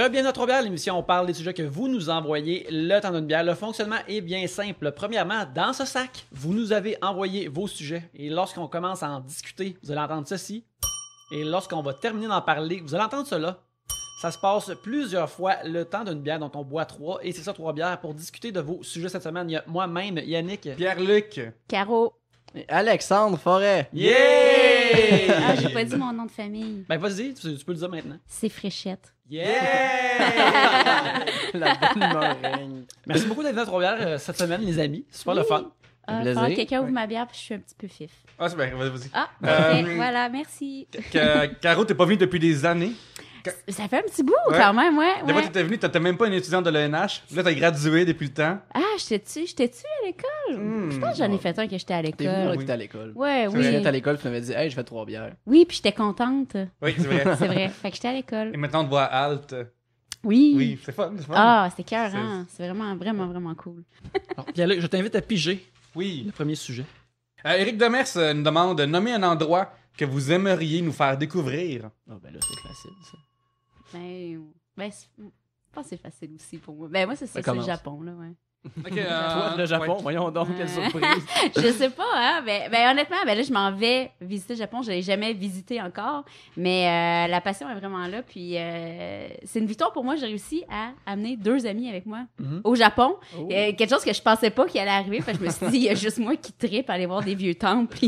Bienvenue à Trois Bières, l'émission où on parle des sujets que vous nous envoyez le temps d'une bière. Le fonctionnement est bien simple. Premièrement, dans ce sac, vous nous avez envoyé vos sujets. Et lorsqu'on commence à en discuter, vous allez entendre ceci. Et lorsqu'on va terminer d'en parler, vous allez entendre cela. Ça se passe plusieurs fois le temps d'une bière dont on boit 3. Et c'est ça, 3 bières. Pour discuter de vos sujets cette semaine, il y a moi-même, Yannick. Pierre-Luc. Caro. Et Alexandre Forêt. Yeah! Ah, j'ai pas dit mon nom de famille. Ben vas-y, tu peux le dire maintenant. C'est Fréchette. Yeah! La bonne humeur règne. Merci beaucoup d'être venu à Trois Bières cette semaine, les amis. C'est super le fun. plaisir. Quelqu'un ouvre ma bière puis je suis un petit peu fif. Ah, c'est bien, vas-y. Ah, parfait. Voilà, merci. Caro, t'es pas venu depuis des années. Ça fait un petit bout Ouais. quand même, ouais. D'abord, t'étais venu, t'étais même pas une étudiante de l'ENH. Là, t'as gradué depuis le temps. Ah, j'étais-tu à l'école? Je pense que j'en ai fait un que j'étais à T'es l'école. venu que t'étais à l'école. Ouais, Tu oui. étais à l'école, tu m'avais dit, hey, je fais 3 bières. Oui, puis j'étais contente. Oui, c'est vrai. C'est vrai. Fait que j'étais à l'école. Et maintenant, on te voit à Halte. Oui. Oui, c'est fun, c'est fun. Ah, c'était cœur, hein. C'est vraiment, vraiment, vraiment cool. Alors, Pierre-Luc, je t'invite à piger Oui. le premier sujet. Éric Demers nous demande de nommer un endroit que vous aimeriez nous faire découvrir. Ah, ben là, c'est facile, ça. Je pense que c'est facile aussi pour moi. Ben, moi, c'est ça, c'est le commence. Japon, là, ouais. Ok, Toi, le Japon, ouais. voyons donc, quelle surprise. Je sais pas, hein. Ben, honnêtement, ben là, je m'en vais visiter le Japon. Je l'ai jamais visité encore. Mais la passion est vraiment là. Puis c'est une victoire pour moi. J'ai réussi à amener 2 amis avec moi au Japon. Oh. Quelque chose que je pensais pas qu'il allait arriver. Fait que je me suis dit, il y a juste moi qui trippe à aller voir des vieux temples.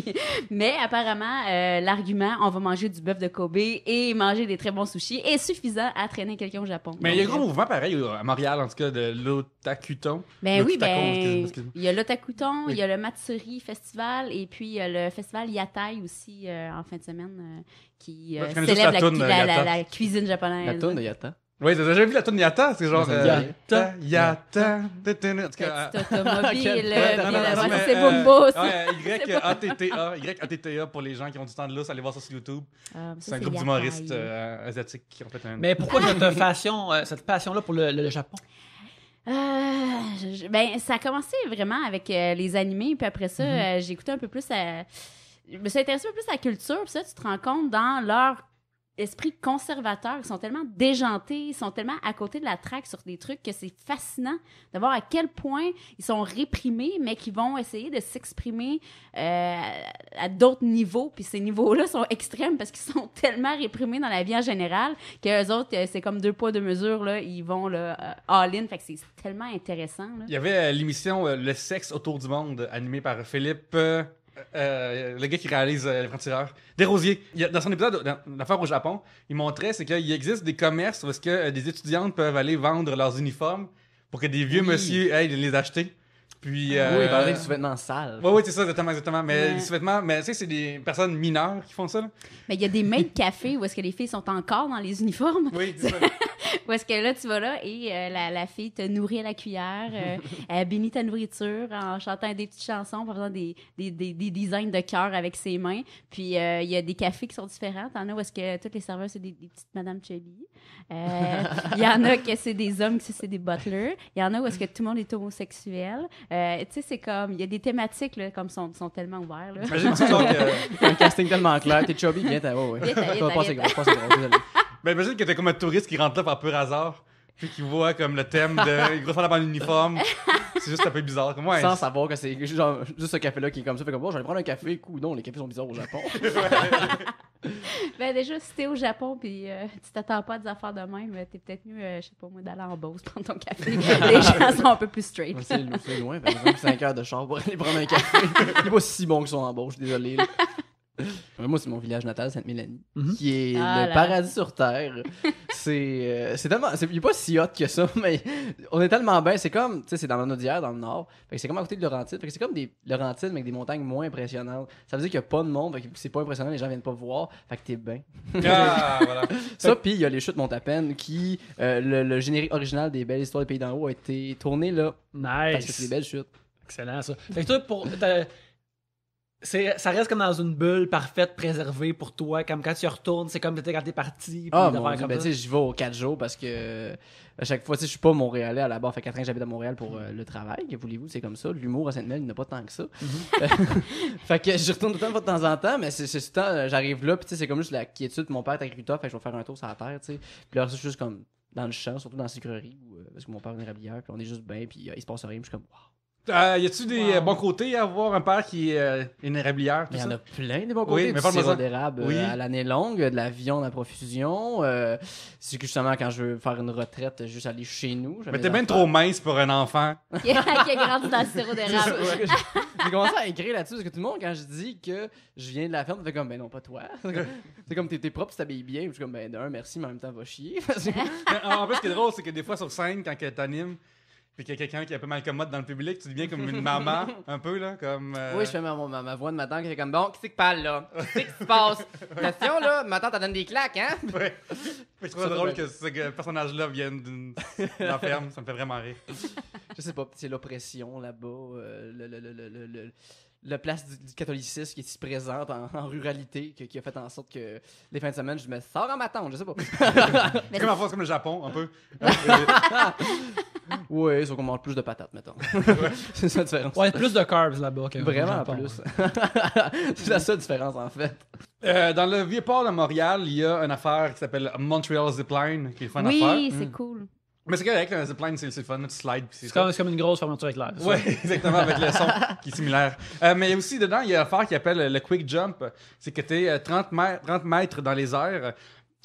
Mais apparemment, l'argument, on va manger du bœuf de Kobe et manger des très bons sushis est suffisant à traîner quelqu'un au Japon. Mais il y a un Donc, gros mouvement pareil à Montréal, en tout cas, de l'otakuton. Ben oui, L'otakon, ben, excuse-moi. il y a l'Otakuton, Oui. il y a le Matsuri Festival et puis il y a le festival Yatai aussi en fin de semaine qui Moi, je connais juste célèbre la toune, Yata. la cuisine japonaise. La toune de Yata. Oui, t'as déjà vu la toune Yata? C'est genre... Ça me dit rien. Yata. En tout cas, Petite automobile, Quel- puis Ouais, non, non, la non, voix, mais, c'est Bumbo. ça. Ouais, YATTA pour les gens qui ont du temps de lousse, allez voir ça sur YouTube. Ah, ça, C'est un groupe Yatai. d'humoristes asiatiques qui ont fait un... Mais pourquoi cette passion-là pour le Japon? Ben, ça a commencé vraiment avec les animés, puis après ça, j'ai écouté un peu plus je me suis intéressée un peu plus à la culture, puis ça, tu te rends compte dans leur esprit conservateur, ils sont tellement déjantés, ils sont tellement à côté de la traque sur des trucs que c'est fascinant de voir à quel point ils sont réprimés, mais qu'ils vont essayer de s'exprimer à d'autres niveaux, puis ces niveaux-là sont extrêmes parce qu'ils sont tellement réprimés dans la vie en général qu'eux autres, c'est comme 2 poids 2 mesures, là, ils vont là, all-in, fait que c'est tellement intéressant. Là. Il y avait l'émission Le sexe autour du monde, animée par Philippe... le gars qui réalise Les Francs-Tireurs. Desrosiers. Dans son épisode dans l'affaire au Japon, il montrait c'est qu'il existe des commerces où est-ce que des étudiantes peuvent aller vendre leurs uniformes pour que des vieux monsieur aillent les acheter. Puis, Oui, il parlait du sous-vêtement sale. Oui, c'est ça, exactement. Mais Ouais. les sous-vêtements, mais tu sais, c'est des personnes mineures qui font ça. Là. Mais il y a des mains de café où est-ce que les filles sont encore dans les uniformes. Oui, c'est ça. Où est-ce que là, tu vas là et la fille te nourrit à la cuillère, elle bénit ta nourriture en chantant des petites chansons, en faisant des designs de cœur avec ses mains. Puis, il y a des cafés qui sont différents. T'en as où est-ce que toutes les serveurs, c'est des petites Madame Chubby. Il y en a que c'est des hommes, que c'est des butlers. Il y en a où est-ce que tout le monde est homosexuel. Tu sais, c'est comme... Il y a des thématiques, là, comme sont tellement ouverts, là. Imagine-tu genre que... Un casting tellement clair. T'es chubby, viens, t'as. Ouais, ouais. Viens, t'as, Ça va passer viens, gros, passer gros, désolé. Ben, imagine que t'es comme un touriste qui rentre là par pur hasard, puis qui voit comme le thème de grosse femme en uniforme. C'est juste un peu bizarre. Comme, ouais, Sans savoir que c'est genre juste ce café-là qui est comme ça. Fait comme, bon, j'allais prendre un café, coup, non, les cafés sont bizarres au Japon. Ben déjà, si t'es au Japon puis tu t'attends pas à des affaires de même, t'es peut-être mieux, je sais pas moi, d'aller en Beauce prendre ton café. Les gens sont un peu plus straight. C'est loin, par exemple, 5 heures de char pour aller prendre un café. Il est pas si bon que son embauche, je suis désolé. Là. Moi, c'est mon village natal, Sainte-Mélanie, qui est Ah le là. paradis sur Terre. C'est tellement... Il est pas si hot que ça, mais on est tellement bien. C'est comme... Tu sais, c'est dans l'Audière, dans le nord. Fait que c'est comme à côté de Laurentides. Fait que c'est comme des Laurentides, mais avec des montagnes moins impressionnantes. Ça veut dire qu'il y a pas de monde, fait que c'est pas impressionnant, les gens viennent pas voir. Fait que t'es bien. Ah, voilà. Ça, puis il y a les chutes Montapen qui... le générique original des Belles Histoires des Pays d'en haut a été tourné là. Parce que c'est des Nice. belles chutes. Excellent, ça. Fait que toi, ça reste comme dans une bulle parfaite, préservée pour toi. Comme quand tu y retournes, c'est comme t'étais quand t'es parti. puis Ah, des mon affaires Dieu, comme ben, ça. tu sais, j'y vais aux 4 jours parce que à chaque fois, tu sais, je suis pas Montréalais à la base. Fait 4 ans que j'habite à Montréal pour le travail. Que voulez-vous, c'est comme ça. L'humour à Sainte-Mel, il n'y en a pas tant que ça. Fait que je retourne tout le temps de temps en temps, mais c'est tout le temps, j'arrive là, puis tu sais, c'est comme juste la quiétude. Mon père est agriculteur, fait que je vais faire un tour sur la terre, tu sais. Puis là, c'est juste comme dans le champ, surtout dans la sucrerie, parce que mon père est une érablière, puis on est juste bien, puis il se passe rien, puis je suis comme, wow. Y a-tu des bons côtés à avoir un père qui est une érablière, tout Il y en ça? a plein des bons côtés. Oui, mais Du parle-moi sirop ça. d'érable Oui. à l'année longue, de la viande à profusion. C'est que justement, quand je veux faire une retraite, juste aller chez nous. Mais t'es bien trop mince pour un enfant. Qui a grandi dans le sirop d'érable. J'ai commencé à écrire là-dessus parce que tout le monde, quand je dis que je viens de la ferme, fait comme, ben non, pas toi. C'est comme, t'es propre, tu t'habilles bien. Puis je suis comme, ben d'un, merci, mais en même temps, va chier. Parce que- En plus, ce qui est drôle, c'est que des fois sur scène, quand t'animes, puis qu'il y a quelqu'un qui est un peu mal commode dans le public, tu deviens comme une maman, un peu, là, comme... Oui, je fais ma voix de ma tante qui est comme, bon, qui c'est qui parle là? Qu'est-ce qui se passe? Question là, ma tante, elle donne des claques, hein? Ouais. Je trouve ça Ça, drôle ouais. que ce personnage-là vienne d'une ferme, ça me fait vraiment rire. Je sais pas, c'est l'oppression là-bas, la place du catholicisme qui est si présente en ruralité qui a fait en sorte que les fins de semaine, je me sors en ma tente, je sais pas. C'est comme en France, comme le Japon, un peu. Oui, sauf qu'on mange plus de patates, mettons. C'est ça la différence. Ouais, plus de carbs là-bas. que au Vraiment Japon, plus. ouais. C'est la seule différence en fait. Dans le Vieux-Port de Montréal, il y a une affaire qui s'appelle Montreal Zipline, qui est le fun à faire. Oui, c'est cool. Mais c'est correct, un zipline, c'est le fun, tu slides, puis C'est comme une grosse fermeture éclair. c'est ça? Ouais, exactement, avec le son qui est similaire. Mais aussi, dedans, il y a une affaire qui appelle le quick jump. C'est que t'es 30 mètres dans les airs,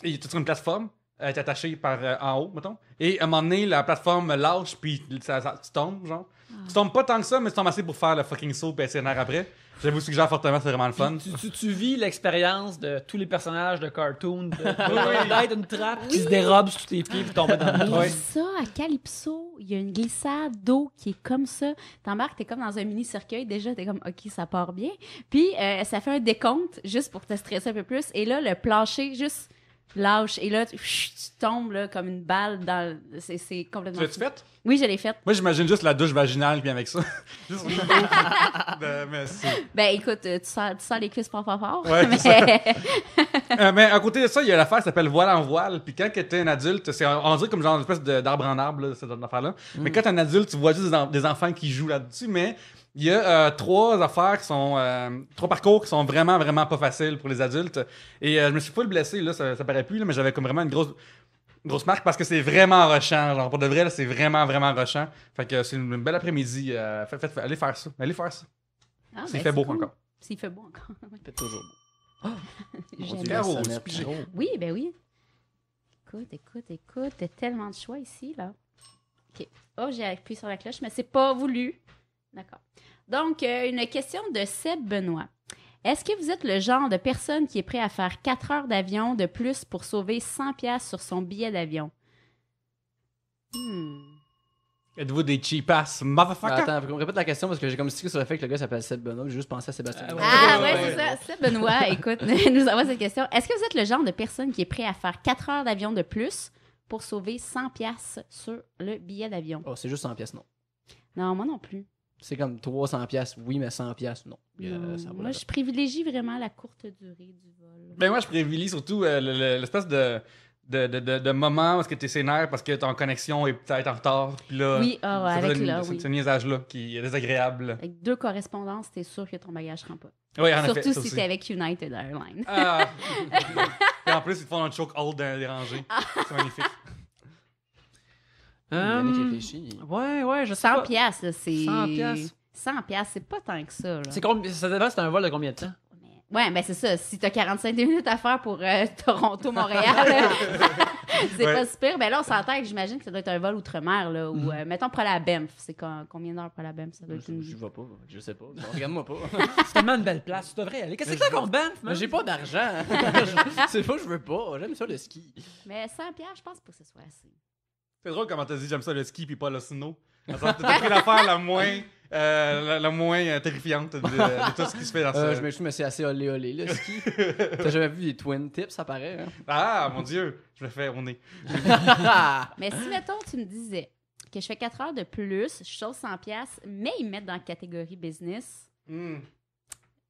et t'es sur une plateforme, t'es attaché par en haut, mettons. Et à un moment donné, la plateforme lâche, puis tu tombes, genre. Tu tombes pas tant que ça, mais tu tombes assez pour faire le fucking saut et SNR après. Je vous suggère fortement, c'est vraiment le fun. Tu vis l'expérience de tous les personnages de cartoon, d'être une trappe qui se dérobe sous tes pieds puis tomber dans le Et trou. ça, à Calypso, il y a une glissade d'eau qui est comme ça. T'embarques, t'es comme dans un mini-cercueil. Déjà, t'es comme, OK, ça part bien. Puis, ça fait un décompte juste pour te stresser un peu plus. Et là, le plancher, juste lâche. Et là, tu tombes là, comme une balle dans... C'est complètement... Tu l'as-tu fou. fait? Oui, je l'ai faite. Moi, j'imagine juste la douche vaginale, puis avec ça. Juste une douche. Mais c'est... Ben, écoute, tu sens les cuisses fort. Ouais, mais... c'est mais à côté de ça, il y a l'affaire qui s'appelle voile en voile. Puis quand t'es un adulte, on dirait comme genre une espèce d'arbre en arbre, là, cette affaire-là. Mais quand t'es un adulte, tu vois juste des enfants qui jouent là-dessus. Mais il y a trois parcours qui sont vraiment, vraiment pas faciles pour les adultes. Et je me suis pas blessé, là, ça paraît plus, là, mais j'avais comme vraiment une grosse marque parce que c'est vraiment rushant. Genre, pour de vrai, là, c'est vraiment, vraiment rushant. Fait que c'est une belle après-midi. Allez faire ça. Ah, S'il ben, fait beau cool. encore. S'il fait beau encore. Fait toujours beau. J'aime Dieu, ça. Caro, la c'est sonnette. pigé. Oui, ben oui. Écoute. T'as tellement de choix ici, là. OK. Oh, j'ai appuyé sur la cloche, mais c'est pas voulu. D'accord. Donc, une question de Seb Benoît. Est-ce que vous êtes le genre de personne qui est prêt à faire 4 heures d'avion de plus pour sauver 100$ sur son billet d'avion? Êtes-vous des cheap-ass motherfuckers? Attends, on répète la question parce que j'ai comme stické sur le fait que le gars s'appelle Seb Benoît. J'ai juste pensé à Sébastien. Ah ouais, c'est ça. Seb Benoît, écoute, nous envoie cette question. Est-ce que vous êtes le genre de personne qui est prêt à faire 4 heures d'avion de plus pour sauver 100$ sur le billet d'avion? Oh, c'est juste 100 pièces, non. Non, moi non plus. C'est comme 300 pièces, oui, mais 100 pièces, non. Non. Ça vaut Moi, la je privilégie vraiment la courte durée du vol. Ben moi, je privilégie surtout l'espèce de moment où est-ce que t'es sénère parce que ton connexion est peut-être en retard. Puis là, Oui, ah ouais, ça avec fait là, oui. ce niaisage-là qui est désagréable. Avec 2 correspondances, t'es sûr que ton bagage ne rend pas. Oui, en effet. Surtout ça si aussi. t'es avec United Airlines. Ah. Et en plus, ils te font un choke hold dérangé. C'est magnifique. Yannick réfléchit. Ouais, je sais 100 pas. piastres, là, c'est... 100 piastres. 100 piastres, c'est pas tant que ça, là. Ça dépend, c'est un vol de combien de temps? Ouais, ben c'est ça. Si t'as 45 minutes à faire pour Toronto-Montréal, c'est Ouais. pas super. Ben là, on s'entend que j'imagine que ça doit être un vol outre-mer, là. Ou, mettons, pour aller à Banff. C'est combien d'heures pour aller à Banff? Ça doit être une... Je vois pas, je sais pas. Bon, regarde-moi pas. C'est tellement une belle place, tu devrais y aller. Qu'est-ce que c'est qu'on Banff, Mais man? j'ai pas d'argent. C'est pas que je veux pas. J'aime ça le ski. Mais 100 piastres, je pense pas que ce soit assez. C'est drôle comment t'as dit j'aime ça le ski puis pas le snow. T'as pris l'affaire la moins terrifiante de tout ce qui se fait dans ce... Je me suis assez olé le ski. T'as jamais vu des twin tips, ça paraît, hein? Ah, mon Dieu, je le fais au nez. Mais si, mettons, tu me disais que je fais 4 heures de plus, je sauve 100 piastres, mais ils me mettent dans la catégorie business,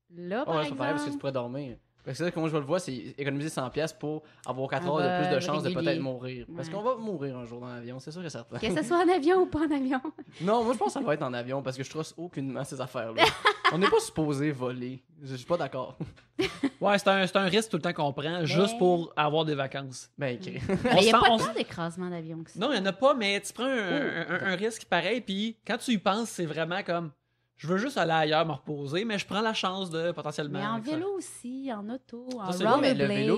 là, par Ouais, c'est pas pareil parce que tu exemple... pourrais dormir. Fait que c'est ça, comment je le vois, c'est économiser 100$ pour avoir 4 On heures de va plus de chances de régulier. peut-être mourir. Parce Ouais. qu'on va mourir un jour dans l'avion, c'est sûr et certain. Que ce soit en avion ou pas en avion. Non, moi je pense que ça va être en avion parce que je trosse aucunement ces affaires-là. On n'est pas supposé voler. Je suis pas d'accord. Ouais, c'est un risque tout le temps qu'on prend juste pour avoir des vacances. Ben, ok. Mais il n'y a pas on tant d'écrasement d'avion que ça. Non, il n'y en a pas, mais tu prends un risque pareil, puis quand tu y penses, c'est vraiment comme je veux juste aller ailleurs me reposer, mais je prends la chance de potentiellement. Mais en vélo aussi, en auto, en Ça, c'est Non, mais rollerblade. le vélo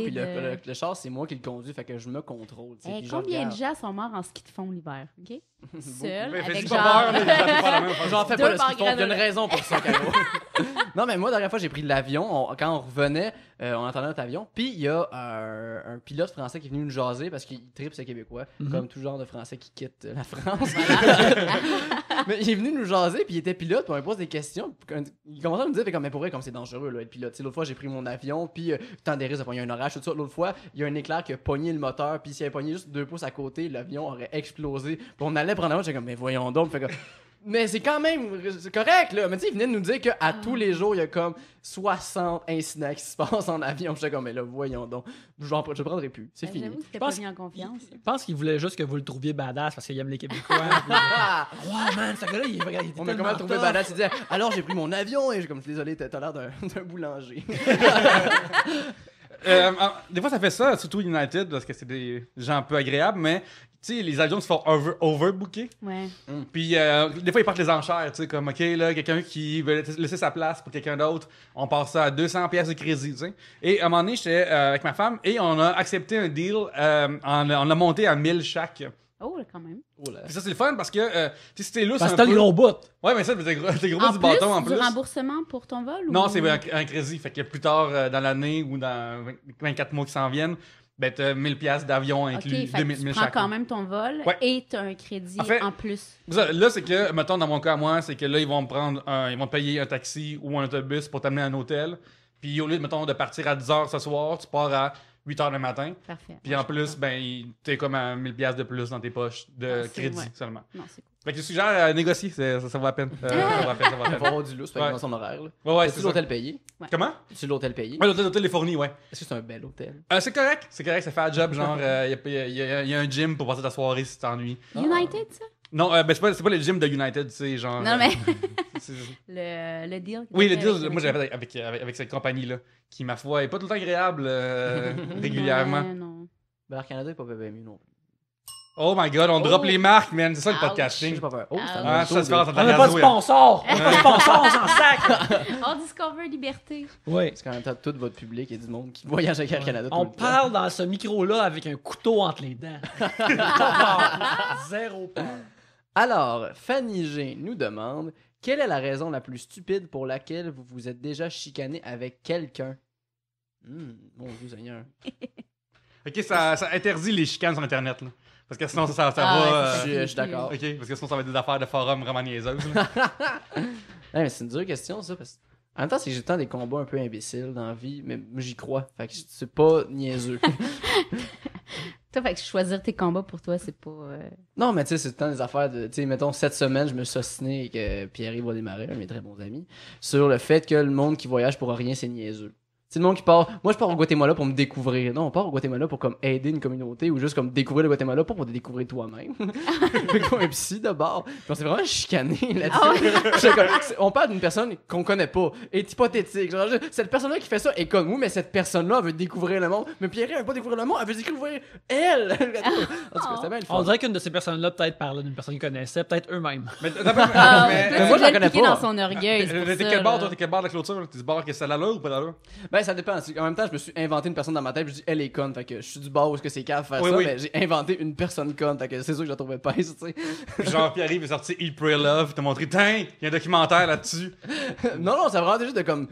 puis le char, c'est moi qui le conduis, fait que je me contrôle. tu sais, Hey, puis je combien de regarde. gens sont morts en ski de fond l'hiver, OK? Seul, Mais avec fais-y genre... pas peur, là, j'en fais pas la même affaire. J'en fais Deux pas le par ski de fond, il y a une granola. raison pour ça, Caro. Non, mais moi, la dernière fois, j'ai pris l'avion. Quand on revenait, on entendait notre avion. Puis il y a un pilote français qui est venu nous jaser parce qu'il tripe ses Québécois, comme tout genre de Français qui quittent la France. Mais il est venu nous jaser, puis il était pilote, puis on lui pose des questions. Puis il commençait à nous dire, fait comme, mais pour vrai, comme c'est dangereux là, être pilote. Tu sais, l'autre fois, j'ai pris mon avion, puis tant des risques de pogner un orage, tout ça. L'autre fois, il y a un éclair qui a pogné le moteur, puis s'il avait pogné juste 2 pouces à côté, l'avion aurait explosé. Puis on allait prendre la route, j'étais comme, mais voyons donc. Fait comme, mais c'est quand même c'est correct, là. Mais tu sais, il venait de nous dire qu'à tous les jours, il y a comme 60 incidents qui se passent en avion. J'étais comme, mais là, voyons donc. Je prendrai plus. C'est fini. J'avoue que t'es Je pas pense mis en confiance. Je pense qu'il voulait juste que vous le trouviez badass parce qu'il aime les Québécois. Ah! Wow, man, ce gars-là, il est vrai. Il est On m'a tellement comment trouvé tough. badass. Il disait, alors j'ai pris mon avion et je suis comme, désolé, t'as l'air d'un boulanger. Des fois, ça fait ça, surtout United, parce que c'est des gens un peu agréables, mais tu sais, les avions se font overbooker. Ouais. Puis des fois, ils partent les enchères, tu sais, comme, OK, là, quelqu'un qui veut laisser sa place pour quelqu'un d'autre, on passe ça à 200$ de crédit, tu sais. Et à un moment donné, j'étais avec ma femme et on a accepté un deal, on l'a monté à 1000 chaque. Oh, là, quand même. Oh là. Puis ça, c'est le fun parce que, tu sais, c'était lousse Parce un que t'as peu. le gros bout. Ouais, mais ça, t'es gros En du plus, bâton en du plus. remboursement pour ton vol? Non, ou... c'est un crédit. Fait que plus tard dans l'année ou dans 24 mois qui s'en viennent, ben t'as 1000$ d'avion OK, inclus, fait que 1000 tu prends chaque. quand même ton vol Ouais. et t'as un crédit En fait, en plus. Ça, là, c'est que, mettons, dans mon cas à moi, c'est que là, ils vont me prendre ils vont te payer un taxi ou un autobus pour t'amener à un hôtel. Puis au lieu, mettons, de partir à 10h ce soir, tu pars à 8h le matin. Parfait. Puis en plus, ben, t'es comme à 1000$ de plus dans tes poches de Ah, c'est- crédit ouais. seulement. Non, c'est cool. Fait que je suggère à négocier, ça vaut la peine. Ça vaut la peine, ça vaut la Il va peine. avoir du lousse, fait que Ouais. dans son horaire. Là. Ouais, C'est c'est ça. l'hôtel payé. Comment? C'est l'hôtel payé. Ouais, l'hôtel est fourni, ouais. Est-ce que c'est un bel hôtel? C'est correct, ça fait un job, genre, il y a un gym pour passer ta soirée si tu t'ennuies. United, ça? Non, ben c'est pas le gym de United, tu sais, genre. Non, mais c'est- le deal. que Oui, t'as le fait deal, moi j'avais fait avec cette compagnie-là, qui, ma foi, est pas tout le temps agréable régulièrement. Ouais, non. Ben, Air Canada est pas bien mieux non plus. Oh my god, on drop les marques, man, c'est ça le Ouch. podcasting. J'ai pas peur. Oh, c'est un Ah, auto ça se passe de- en On n'a pas de radio, sponsor. On n'a pas de sponsor, on s'en sac. On discover liberté. Oui. C'est quand même tout votre public et du monde qui voyage avec Air Canada. tout On le temps. parle dans ce micro-là avec un couteau entre les dents. Zéro peur. Alors, Fanny G nous demande quelle est la raison la plus stupide pour laquelle vous vous êtes déjà chicané avec quelqu'un? Mon Dieu Seigneur. Ok, ça interdit les chicanes sur Internet, là. Parce que sinon, ça Ah, va. ouais, Je suis d'accord. Ok, parce que sinon, ça va être des affaires de forum vraiment niaiseuses. là. Ouais, mais c'est une dure question, ça. Parce... En même temps, c'est que j'ai tant des combats un peu imbéciles dans la vie, mais j'y crois. Fait que c'est pas niaiseux. Toi, fait que choisir tes combats pour toi, c'est pas. Non, mais tu sais, c'est tant des affaires de. Tu sais, mettons, cette semaine, je me suis ostiné avec Pierre-Yves Desmarais, un de mes très bons amis, sur le fait que le monde qui voyage pour rien, c'est niaiseux. C'est le monde qui part. Moi, je pars au Guatemala pour me découvrir. Non, on part au Guatemala pour comme aider une communauté ou juste comme découvrir le Guatemala, pas pour te découvrir toi-même. Fait qu'on est psy d'abord. Puis on s'est vraiment chicané là-dessus. J'étais comme, on parle d'une personne qu'on connaît pas, est hypothétique. Genre, cette personne-là qui fait ça est comme nous, mais cette personne-là veut découvrir le monde. Mais Pierre, elle veut pas découvrir le monde, elle veut découvrir elle. En tout cas, c'était bien le On fun. dirait qu'une de ces personnes-là peut-être parlait d'une personne qu'ils connaissaient, peut-être eux-mêmes. Mais Ah, mais- toi, moi, tu j'en dois le connais piquer pas. dans son orgueil. c'est pour T'es ça, quel bord, là. toi? T'es quel bord de la clôture? T'es du bord que ça a l'allure ou pas l'allure? Ben, ça dépend. En même temps, je me suis inventé une personne dans ma tête, puis je dis elle est conne. Fait que je suis du bord où est-ce que c'est cave faire Oui, ça, oui. mais j'ai inventé une personne conne. Fait que c'est sûr que je la trouvais pas, tu sais. Genre, Pierre-Yves est sorti Eat, Pray, Love, t'as montré, tiens, il y a un documentaire là-dessus. Non, ça vraiment juste de comme.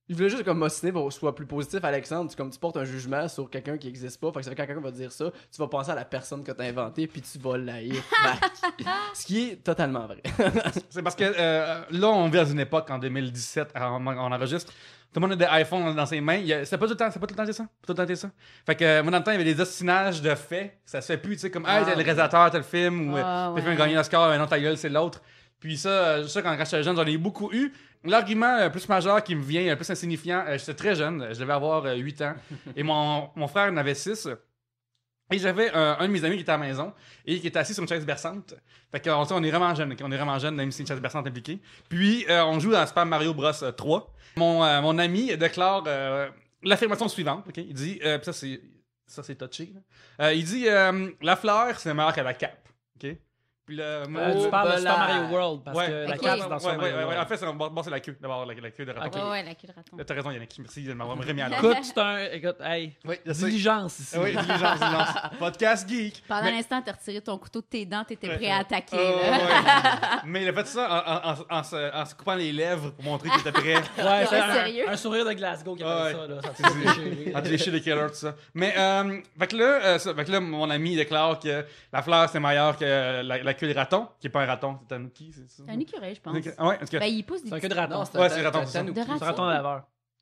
Il voulait juste comme m'ostiner pour que ce soit plus positif, Alexandre. Tu portes un jugement sur quelqu'un qui existe pas. Fait que ça fait quand quelqu'un va dire ça, tu vas penser à la personne que t'as inventée, puis tu vas l'haïr back. Ce qui est totalement vrai. C'est parce que là, on vit dans une époque, en 2017, on enregistre. Tout le monde a des iPhones dans ses mains. C'est pas tout le temps, ça. Pas tout le temps été ça. Fait que moi, dans le temps, il y avait des ostinages de faits. Ça se fait plus, tu sais, comme, hey, t'es le réalisateur, t'as le film, ou Ah, t'as fait un ouais. gagné l'Oscar, non, ta gueule, c'est l'autre. Puis ça, quand j'étais jeune, j'en ai beaucoup eu. L'argument plus majeur qui me vient, plus insignifiant, j'étais très jeune, je devais avoir 8 ans, et mon frère en avait 6. Et j'avais un de mes amis qui était à la maison et qui était assis sur une chaise berçante. Fait qu'on est vraiment jeune, on est vraiment jeune, même si c'est une chaise berçante impliquée. Puis on joue dans Super Mario Bros 3. Mon ami déclare l'affirmation suivante, ok? Il dit, ça c'est touché, là. Il dit la fleur c'est meilleur que la cape, ok? Puis le tu parles de Super Bella. Mario World, parce Ouais. que la Ok. carte, c'est dans Super Mario ouais. World. En fait, c'est la queue, d'abord, la queue de raton. Ouais, la queue de raton. T'as raison, Yannick. Merci de m'avoir remis à l'heure. Écoute, c'est écoute, hey, Oui, je sais. diligence ici. Oui, diligence. Podcast geek. Pendant Mais- l'instant, t'as retiré ton couteau de tes dents, t'étais Ouais, prêt à ouais. attaquer. Oh, là. ouais. Mais il a fait ça en se coupant les lèvres pour montrer qu'il était prêt. Ouais, c'est Sérieux? un sourire de Glasgow qui appelle Ouais. ça, là. Ça C'est- te fait déchirer. Entre les shit de killer, tout ça. Mais, fait que là, mon ami déclare que la fleur, c'est meilleur que la queue de raton, qui est pas un raton, c'est un ouki, c'est ça? C'est un écureuil, je pense. Ouais, en tout cas. Ben, il pousse des C'est un petits... queue de raton. Non, c'est Ouais, un c'est raton, un c'est ça. tanuki. De raton. C'est un raton laveur.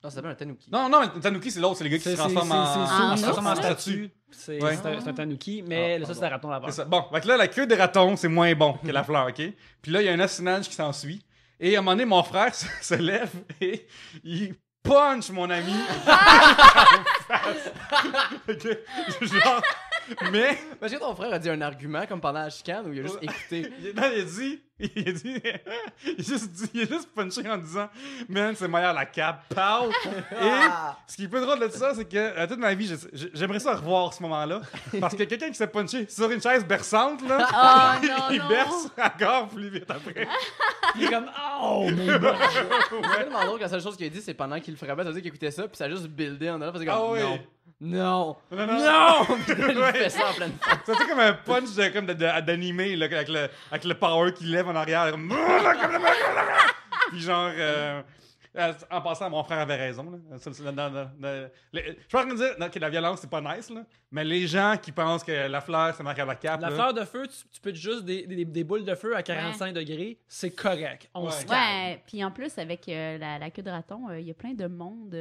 Non, ça s'appelle un tanuki. Non, mais Tanuki, c'est l'autre, c'est les gars qui se transforment en c'est- se transforme en ours, statue. C'est Ouais. c'est un tanuki, mais Ah, ça, c'est un raton laveur. C'est ça. Bon, fait que là, la queue de raton, c'est moins bon que la fleur, OK? Puis là, il y a un assinage qui s'ensuit. Et à un moment donné, mon frère se lève et il punch mon ami. OK? Genre, mais... Parce que ton frère a dit un argument comme pendant la chicane où il a juste écouté. Non, il a juste punché en disant man, c'est meilleur la cape, pow! Et ce qui est plus drôle de ça, c'est que toute ma vie, j'aimerais ça revoir ce moment-là. Parce que quelqu'un qui s'est punché sur une chaise berçante, là, Oh non, il non! berce encore plus vite après. Il est comme oh mais bon. C'est tellement drôle que la seule chose qu'il a dit, c'est pendant qu'il le frappait, ça veut dire qu'il écoutait ça, puis ça a juste buildé en dedans. Parce que Ah comme, oui. non. Non! Non! Puis là, il Ouais. fait ça en pleine face. C'était comme un punch d'animé là, avec le power qu'il lève en arrière. Comme... Puis genre... en passant, mon frère avait raison. Là. Je suis pas en train de dire que la violence, c'est pas nice, là, mais les gens qui pensent que la fleur, c'est marqué à la cape. La là, fleur de feu, tu peux juste des boules de feu à 45 degrés, c'est correct. On Ouais. se calme. Ouais, puis en plus, avec la queue de raton, il y a plein de monde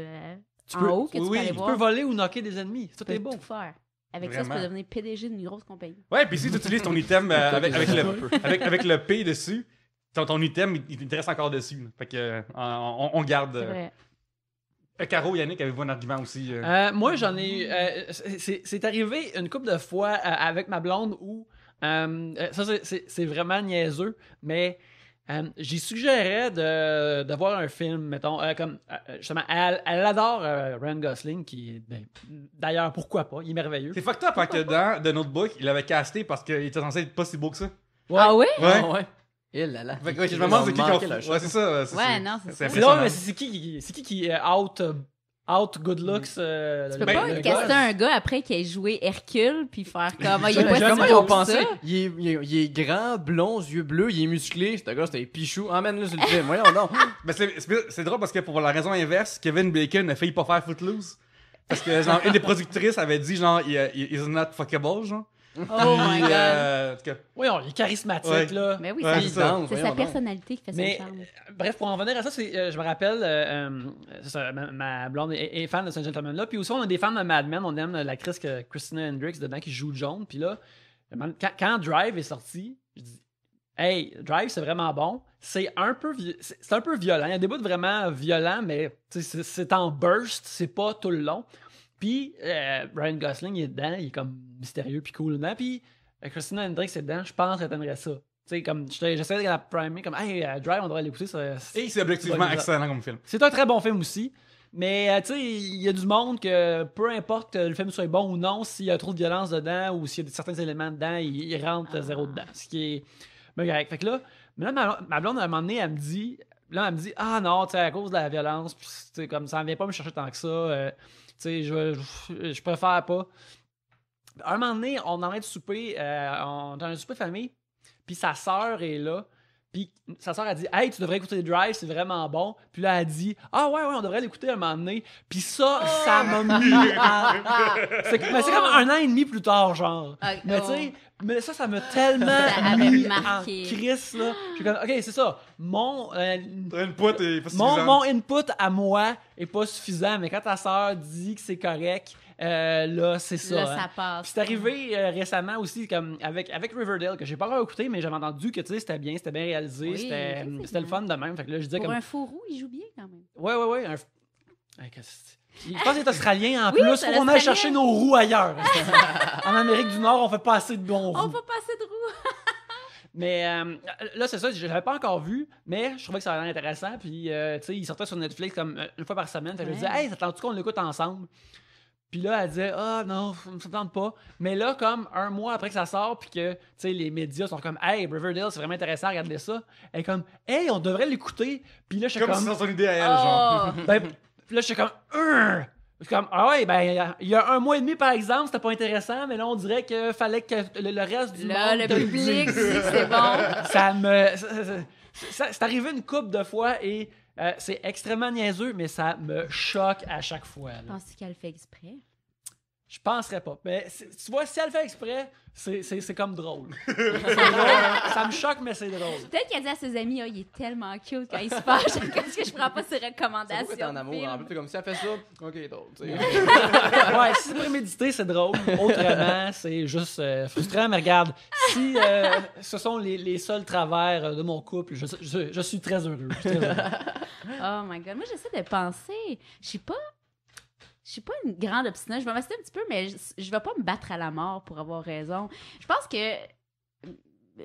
Tu en peux- haut que oui, tu oui, peux aller Tu peux voir. voler ou knocker des ennemis. Tout Tu est peux beau. tout faire. Avec ça, tu peux Vraiment. devenir PDG d'une grosse compagnie. Ouais, puis si tu utilises ton item avec le P dessus, ton item, il te reste encore dessus. Là. Fait que on garde. C'est vrai. Caro, Yannick, avez-vous un argument aussi? Moi, j'en ai. C'est arrivé une couple de fois avec ma blonde où. Ça, c'est vraiment niaiseux, mais j'y suggérais de voir un film, mettons, comme. Justement, elle adore Ryan Gosling, qui est. D'ailleurs, pourquoi pas, il est merveilleux. C'est fucked up hein, que dans The Notebook, il avait casté parce qu'il était censé être pas si beau que ça. Ah oui? Ouais. Ah ouais. Et là là. Fait que, je me demande c'est qui qui a Ouais, c'est ça. Ouais, non, c'est ça. C'est impressionnant. drôle, mais c'est qui out good looks. Tu peux Ben, pas le caster un gars après qui ait joué Hercule puis faire comme il est J'aurais pas jamais si beau on que pensait, ça. il est grand, blond, yeux bleus, il est musclé. Ce gars, c'était pichou. Emmène-le sur le film. Voyons donc. Mais c'est drôle parce que pour la raison inverse, Kevin Bacon a failli pas faire Footloose. Parce que genre, une des productrices avait dit genre is not fuckable genre. Oh my god. En tout cas, Oui, il est charismatique, Ouais. là. Mais oui, Ouais, ça- c'est ça. danse, c'est voyons sa donc. personnalité qui fait son Mais, charme. bref, pour en revenir à ça, je me rappelle, c'est ça, ma blonde est fan de ce gentleman-là. Puis aussi, on a des fans de Mad Men. On aime l'actrice Christina Hendricks dedans qui joue Joan. Puis là, quand Drive est sorti, je dis hey, Drive, c'est vraiment bon. C'est un peu violent. Il y a des bouts vraiment violents, mais c'est en burst. C'est pas tout le long. Puis Ryan Gosling il est dedans. Il est comme mystérieux puis cool dedans. Puis Christina Hendricks est dedans. Je pense qu'elle aimerait ça. Tu sais, comme j'essaie de la primer comme hey, Drive, on devrait l'écouter. et c'est objectivement Ouais, excellent comme film. C'est un très bon film aussi. Mais tu sais, il y a du monde que peu importe que le film soit bon ou non, s'il y a trop de violence dedans ou s'il y a certains éléments dedans, il rentre zéro dedans. Ce qui est ben, correct. Fait que là, mais là, ma blonde, à un moment donné, elle me dit ah non, tu sais, à cause de la violence, pis, tu sais, comme ça ne vient pas me chercher tant que ça. Tu sais, je préfère pas. À un moment donné, on est en train de souper, on est dans un souper de famille, puis sa sœur est là. Puis sa sœur a dit hey, tu devrais écouter Drive, c'est vraiment bon. Puis là elle a dit ah ouais on devrait l'écouter à un moment donné. Puis ça m'a mis mais c'est comme 1 an et demi plus tard genre. Ah, Mais oh. tu sais, mais ça m'a tellement Ça avait mis marqué. en crise là. Je suis comme OK, c'est ça. Mon Une poutre est pas mon suffisante. input à moi est pas suffisant, mais quand ta sœur dit que c'est correct, là, c'est ça. Là, hein. ça passe. Puis c'est arrivé récemment aussi, comme avec Riverdale, que j'ai pas encore écouté, mais j'avais entendu que c'était bien réalisé, Oui, c'était effectivement. le fun de même. Fait que là, je disais Pour comme. un faux roux, il joue bien quand même. Ouais. Je pense qu'il est australien en Oui, plus. c'est Faut qu'on aille l'Australien. chercher nos roues ailleurs. en Amérique du Nord, on fait pas assez de bons On roues. va passer de roux. Mais là, c'est ça, je l'avais pas encore vu, mais je trouvais que ça avait l'air intéressant. Puis, tu sais, il sortait sur Netflix comme une fois par semaine. Fait que je disais, hey, ça tente-tu qu'on l'écoute ensemble? Puis là, elle disait, ah non, ça me tente pas. Mais là, comme un mois après que ça sort, puis que, tu sais, les médias sont comme, hey, Riverdale, c'est vraiment intéressant, regardez ça. Elle est comme, hey, on devrait l'écouter. Puis là, je suis Comme si comme, c'était son idée à elle, genre. Oh! ben, puis là, je suis comme, je suis comme, ah ouais, ben, il y a un mois et demi, par exemple, c'était pas intéressant, mais là, on dirait qu'il fallait que le reste du Là, monde le te le public dise. dit que c'est bon. Ça me. C'est arrivé une couple de fois et c'est extrêmement niaiseux, mais ça me choque à chaque fois. là. Penses-tu qu'elle fait exprès? Je penserais pas. Mais tu vois, si elle fait exprès, c'est comme drôle. C'est drôle. Ça me choque, mais c'est drôle. Peut-être qu'elle dit à ses amis, oh, il est tellement cute quand il se fâche. Qu'est-ce que je prends pas ses Ça recommandations? peut être en amour. film? En plus, t'es comme si elle fait ça, ok, drôle. tu sais. Ouais, si c'est prémédité, c'est drôle. Autrement, c'est juste frustrant. Mais regarde, si ce sont les seuls travers de mon couple, je suis très heureux. Je suis très heureux. Oh my God. Moi, j'essaie de penser. Je suis pas une grande obstinate. Je vais m'assister un petit peu, mais je vais pas me battre à la mort pour avoir raison. Je pense que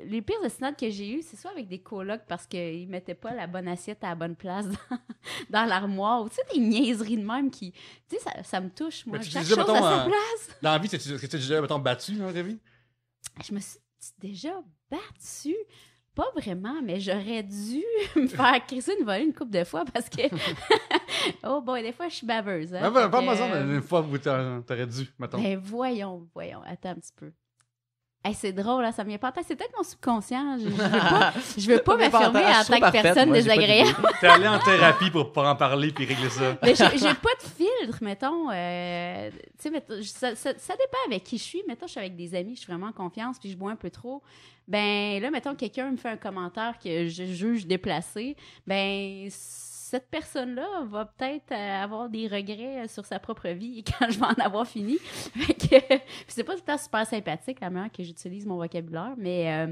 les pires obstinades que j'ai eues, c'est soit avec des colocs parce qu'ils mettaient pas la bonne assiette à la bonne place dans l'armoire. Ou tu sais, des niaiseries de même qui... Tu sais, ça me touche, moi. Mais tu Chaque disais, chose à mettons, sa place. Dans la vie, est-ce que tu t'es déjà, mettons, battu dans ta vie? Je me suis déjà battue. Pas vraiment, mais j'aurais dû me faire crisser une volée une couple de fois parce que... oh boy, des fois, je suis baveuse. Hein, Ben, fait pas que, moi ça, mais une fois où t'aurais dû, mettons. Ben voyons, attends un petit peu. Hey, c'est drôle, là, ça me vient pas en tête. C'est peut-être mon subconscient. Je veux pas Ça me vient pas en m'affirmer tête. Je en suis tant trop que parfaite, personne moi, j'ai pas désagréable. T'es allé en thérapie pour pas en parler puis régler ça. Mais j'ai pas de filtre, mettons. Tu sais, ça dépend avec qui je suis. Mettons, je suis avec des amis, je suis vraiment en confiance, puis je bois un peu trop. Ben là, mettons, quelqu'un me fait un commentaire que je juge déplacé. Ben, cette personne-là va peut-être avoir des regrets sur sa propre vie quand je vais en avoir fini. Fait que c'est pas tout le temps super sympathique, la manière que j'utilise mon vocabulaire, mais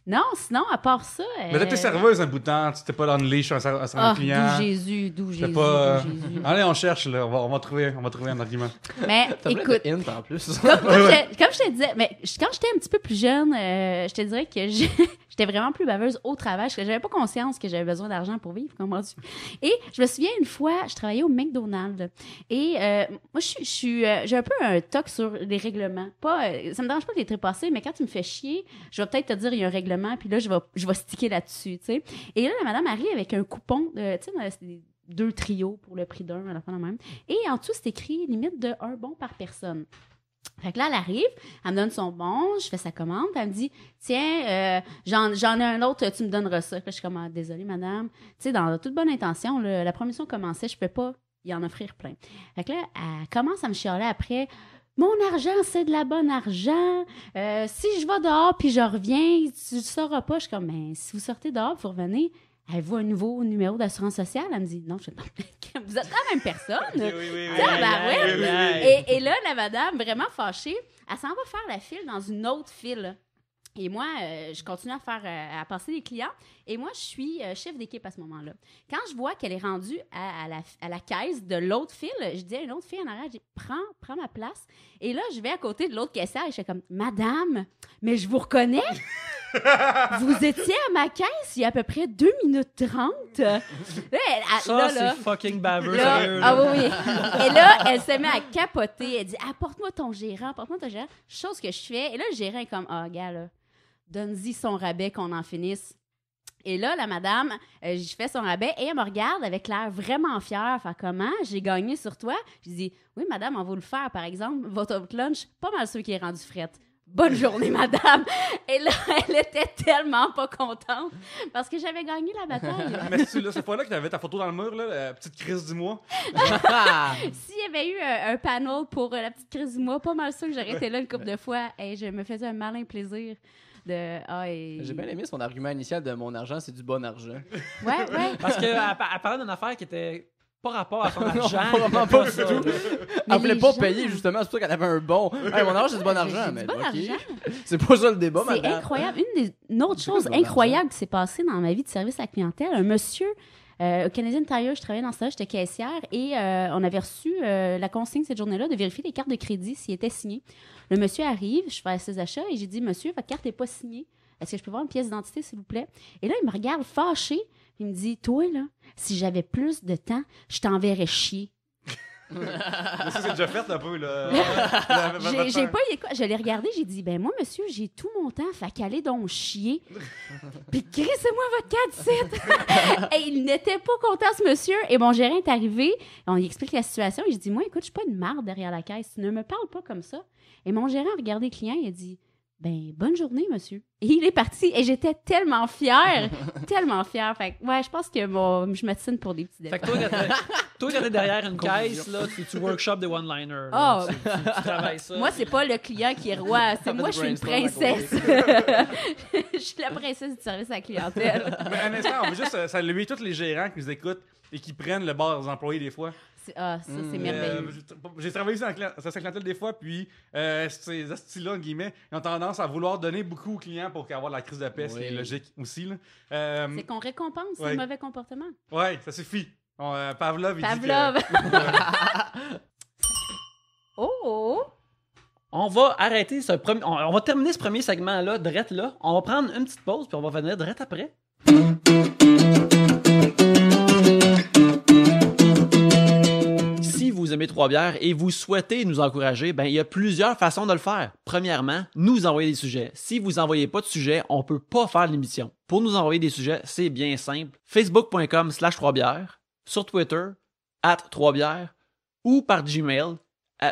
non, sinon, à part ça... Mais t'étais serveuse un bout de temps, tu t'étais pas dans le leash à un client. D'où Jésus, d'où T'étais Jésus, pas. d'où Jésus. Allez, on cherche, là. On va trouver un argument. Mais T'as plein écoute, de hint en plus. comme je te disais, mais quand j'étais un petit peu plus jeune, je te dirais que j'étais vraiment plus baveuse au travail. J'avais pas conscience que j'avais besoin d'argent pour vivre, comprends-tu? Et je me souviens une fois, je travaillais au McDonald's. Et moi, j'ai un peu un toc sur les règlements. Ça me dérange pas de les trépasser, mais quand tu me fais chier, je vais peut-être te dire il y a un règlement, puis là, je vais sticker là-dessus, tu sais. Et là, la madame arrive avec un coupon, tu sais, c'est 2 trios pour le prix d'un, à la fin de même. Et en dessous, c'est écrit limite de 1 bon par personne. Fait que là, elle arrive, elle me donne son bon, je fais sa commande, puis elle me dit « Tiens, j'en ai un autre, tu me donneras ça. » Là, je suis comme ah, « Désolée, madame. » Tu sais, dans toute bonne intention, la promotion commençait, je peux pas y en offrir plein. Fait que là, elle commence à me chialer après « Mon argent, c'est de la bonne argent. Si je vais dehors puis je reviens, tu ne sauras pas. » Je suis comme « Mais si vous sortez dehors, vous revenez. » Elle voit un nouveau numéro d'assurance sociale. Elle me dit « Non, vous êtes la même personne. » Et là, la madame, vraiment fâchée, elle s'en va faire la file dans une autre file. Et moi, je continue à passer les clients. Et moi, je suis chef d'équipe à ce moment-là. Quand je vois qu'elle est rendue à la caisse de l'autre file, je dis à une autre fille en arrière, je dis, prends ma place. Et là, je vais à côté de l'autre caissière et je suis comme, madame, mais je vous reconnais. Vous étiez à ma caisse il y a à peu près 2 minutes 30. Ça, c'est fucking baveux, Là, sérieux. ah oui, oui. Et là, elle se met à capoter. Elle dit, apporte-moi ton gérant. Chose que je fais. Et là, le gérant est comme, ah, gars, là, donne-y son rabais qu'on en finisse. Et là, la madame, je fais son rabais et elle me regarde avec l'air vraiment fière. Fait comment? J'ai gagné sur toi? Je dis, oui, madame, on va le faire, par exemple. Votre lunch, pas mal sûr qu'il est rendu frette. Bonne journée, madame. Et là, elle était tellement pas contente parce que j'avais gagné la bataille. Mais c'est là, cette fois-là que t'avais ta photo dans le mur, là, la petite crise du mois. S'il y avait eu un panel pour la petite crise du mois, pas mal sûr que j'aurais été là une couple de fois. Et je me faisais un malin plaisir de... J'ai bien aimé son argument initial de mon argent, c'est du bon argent. Ouais. Parce qu'elle parlait d'une affaire qui était pas rapport à son Non, argent. vraiment pas du ça, tout. là. Elle voulait les pas gens- payer, justement. C'est pour ça qu'elle avait un bon. Hey, mon argent, c'est du bon argent. J'ai Mais du bon ok. argent. C'est pas ça le débat, C'est madame. incroyable. Une autre C'est quoi chose le bon incroyable qui s'est passée dans ma vie de service à la clientèle, un monsieur au Canadian Tire, je travaillais dans ça, j'étais caissière et on avait reçu la consigne cette journée-là de vérifier les cartes de crédit s'ils étaient signés. Le monsieur arrive, je fais ses achats et j'ai dit, monsieur, votre carte n'est pas signée. Est-ce que je peux voir une pièce d'identité, s'il vous plaît? Et là, il me regarde fâché. Il me dit, toi, là, si j'avais plus de temps, je t'enverrais chier. Ça, c'est déjà fait un peu, là. J'ai pas eu quoi. Je l'ai regardé, j'ai dit, ben moi, monsieur, j'ai tout mon temps, fait qu'allez donc chier. Puis crissez-moi votre carte, Et il n'était pas content, ce monsieur. Et mon gérant est arrivé, on lui explique la situation. J'ai dit, moi, écoute, je suis pas une marde derrière la caisse. Tu ne me parles pas comme ça. Et mon gérant a regardé le client, il a dit, ben, bonne journée, monsieur. Et il est parti. Et j'étais tellement fière. Tellement fière. Fait que, ouais, je pense que je me tienne pour des petits Fait détails. que toi, quand t'es derrière une caisse, là, tu workshop des one-liners. là. Oh. Tu travailles ça. Moi, c'est pas le client qui est roi. C'est fait moi, du je suis une brainstorm à princesse. Je suis la princesse du service à la clientèle. Mais un instant, on veut juste saluer tous les gérants qui nous écoutent et qui prennent le bar aux employés des fois. Ça, c'est merveilleux. J'ai travaillé sur la clientèle des fois, puis ces hosties-là, en guillemets, ils ont tendance à vouloir donner beaucoup aux clients pour avoir la crise de paix, ce qui est Oui. logique aussi. Là. C'est qu'on récompense ouais. le mauvais comportement. Ouais, ça suffit. Pavlov, il Pavlov. dit que... Oh! On va arrêter ce premier. On va terminer ce premier segment-là, drette là. On va prendre une petite pause, puis on va venir drette après. Si vous aimez Trois-Bières et vous souhaitez nous encourager, ben il y a plusieurs façons de le faire. Premièrement, nous envoyer des sujets. Si vous envoyez pas de sujets, on peut pas faire l'émission. Pour nous envoyer des sujets, c'est bien simple. Facebook.com/Trois-Bières, sur Twitter, @Trois-Bières, ou par Gmail,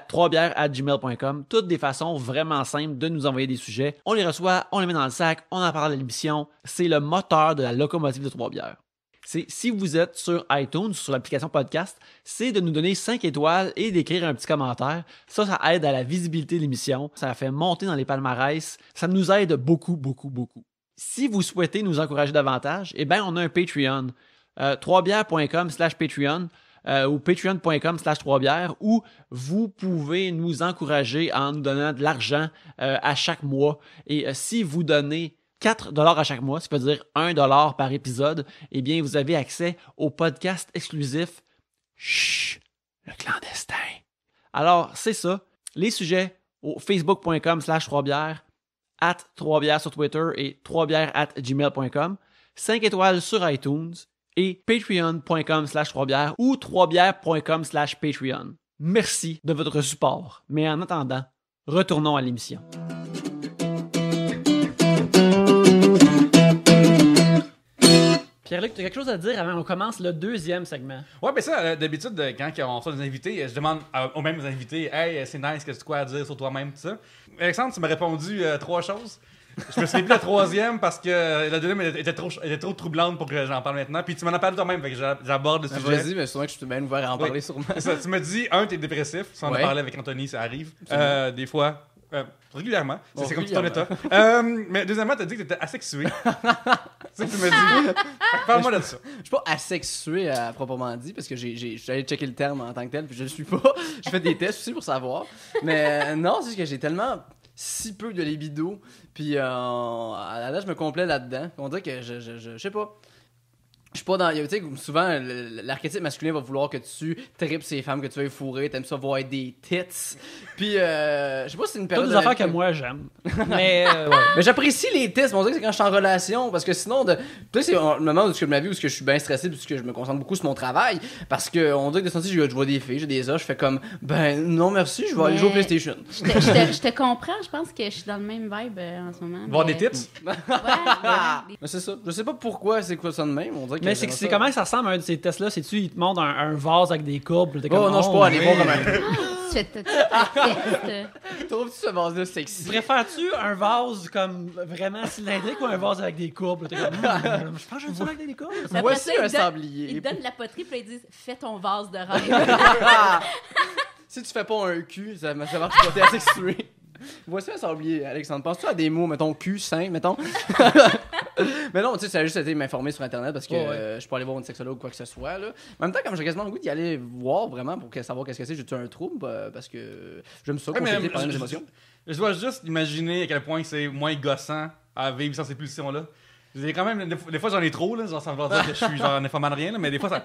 troisbières@gmail.com. Toutes des façons vraiment simples de nous envoyer des sujets. On les reçoit, on les met dans le sac, on en parle à l'émission. C'est le moteur de la locomotive de Trois-Bières. C'est si vous êtes sur iTunes, sur l'application podcast, c'est de nous donner 5 étoiles et d'écrire un petit commentaire. Ça aide à la visibilité de l'émission. Ça la fait monter dans les palmarès. Ça nous aide beaucoup, beaucoup, beaucoup. Si vous souhaitez nous encourager davantage, eh bien, on a un Patreon. Troisbières.com/Patreon ou patreon.com/Troisbières où vous pouvez nous encourager en nous donnant de l'argent à chaque mois. Et si vous donnez 4 $ à chaque mois, ça veut dire 1 $ par épisode, eh bien, vous avez accès au podcast exclusif Chut, le clandestin. Alors, c'est ça. Les sujets au facebook.com/Troisbières, @Troisbières sur Twitter et troisbières@gmail.com, 5 étoiles sur iTunes et patreon.com/Troisbières ou troisbières.com/Patreon. Merci de votre support. Mais en attendant, retournons à l'émission. Pierre-Luc, tu as quelque chose à dire avant qu'on commence le deuxième segment? Ouais, ben ça, d'habitude, quand on reçoit des invités, je demande aux mêmes invités, hey, c'est nice, qu'est-ce que tu as quoi à dire sur toi-même, tout ça. Alexandre, tu m'as répondu 3 choses. Je me souviens plus de la troisième parce que la deuxième était trop troublante pour que j'en parle maintenant. Puis tu m'en as parlé toi-même, fait que j'aborde le sujet. Vas-y, mais sûrement que je suis bien ouvert à en parler, sûrement. Ça, tu m'as dit, t'es dépressif. Ça, on a Ouais. parlé avec Anthony, ça arrive. Des fois. Régulièrement. Bon, C'est comme tout ton état. Mais deuxièmement, t'as dit que t'étais asexué. C'est ça que tu m'as dit. Fait que parle-moi de ça. Je suis pas asexué à proprement dit parce que je suis allé checker le terme en tant que tel puis je le suis pas. Je fais des tests aussi pour savoir. Mais non, c'est juste que j'ai tellement si peu de libido puis à la date je me complais là-dedans. On dirait que je sais pas. Je suis pas dans. Tu sais, souvent, l'archétype masculin va vouloir que tu tripes ces femmes que tu veux fourrer, t'aimes ça voir des tits. Puis, je sais pas si c'est une Toutes période. des de la affaires vie que moi j'aime. Mais ouais. Mais j'apprécie les tests, mais on dirait que c'est quand je suis en relation, parce que sinon, peut-être c'est le moment de ma vie où je suis bien stressé, puisque je me concentre beaucoup sur mon travail, parce qu'on dirait que de senti, je vois des filles, j'ai des ors, je fais comme, ben non merci, je vais aller jouer au PlayStation. Je te comprends, je pense que je suis dans le même vibe en ce moment. Voir mais- des tips. Ouais, vraiment. Mais c'est ça, je sais pas pourquoi c'est quoi ça de même, on dirait que Mais j'aime c'est ça. comment ça ressemble à un de ces tests-là? C'est-tu, ils te montrent un vase avec des courbes? T'es Oh comme, non, je suis pas allé oui. voir comment. Tu fais tout le test. Trouves-tu ce vase-là sexy? Préfères-tu un vase comme vraiment cylindrique ou un vase avec des courbes? T'es comme, je pense que j'aime ça avec des courbes. Après Voici ça, un ils donnent- sablier. Ils donnent de la poterie puis ils disent fais ton vase de rêve. Si tu fais pas un cul, ça marche pas, t'es asexué. Voici un sablier, Alexandre. Penses-tu à des mots, mettons cul, sein, mettons? Mais non, tu sais, ça a juste été m'informer sur Internet parce que Ouais. je peux aller voir une sexologue ou quoi que ce soit. Là. En même temps, comme j'ai quasiment le goût d'y aller voir vraiment pour savoir qu'est-ce que c'est, j'ai-tu un trouble parce que j'aime ça, consulter par mes émotions. Je dois juste imaginer à quel point c'est moins gossant à vivre sans ces pulsions-là. J'ai quand même, des fois j'en ai trop, là, genre ça veut dire que je suis genre nymphomane rien, là, mais des fois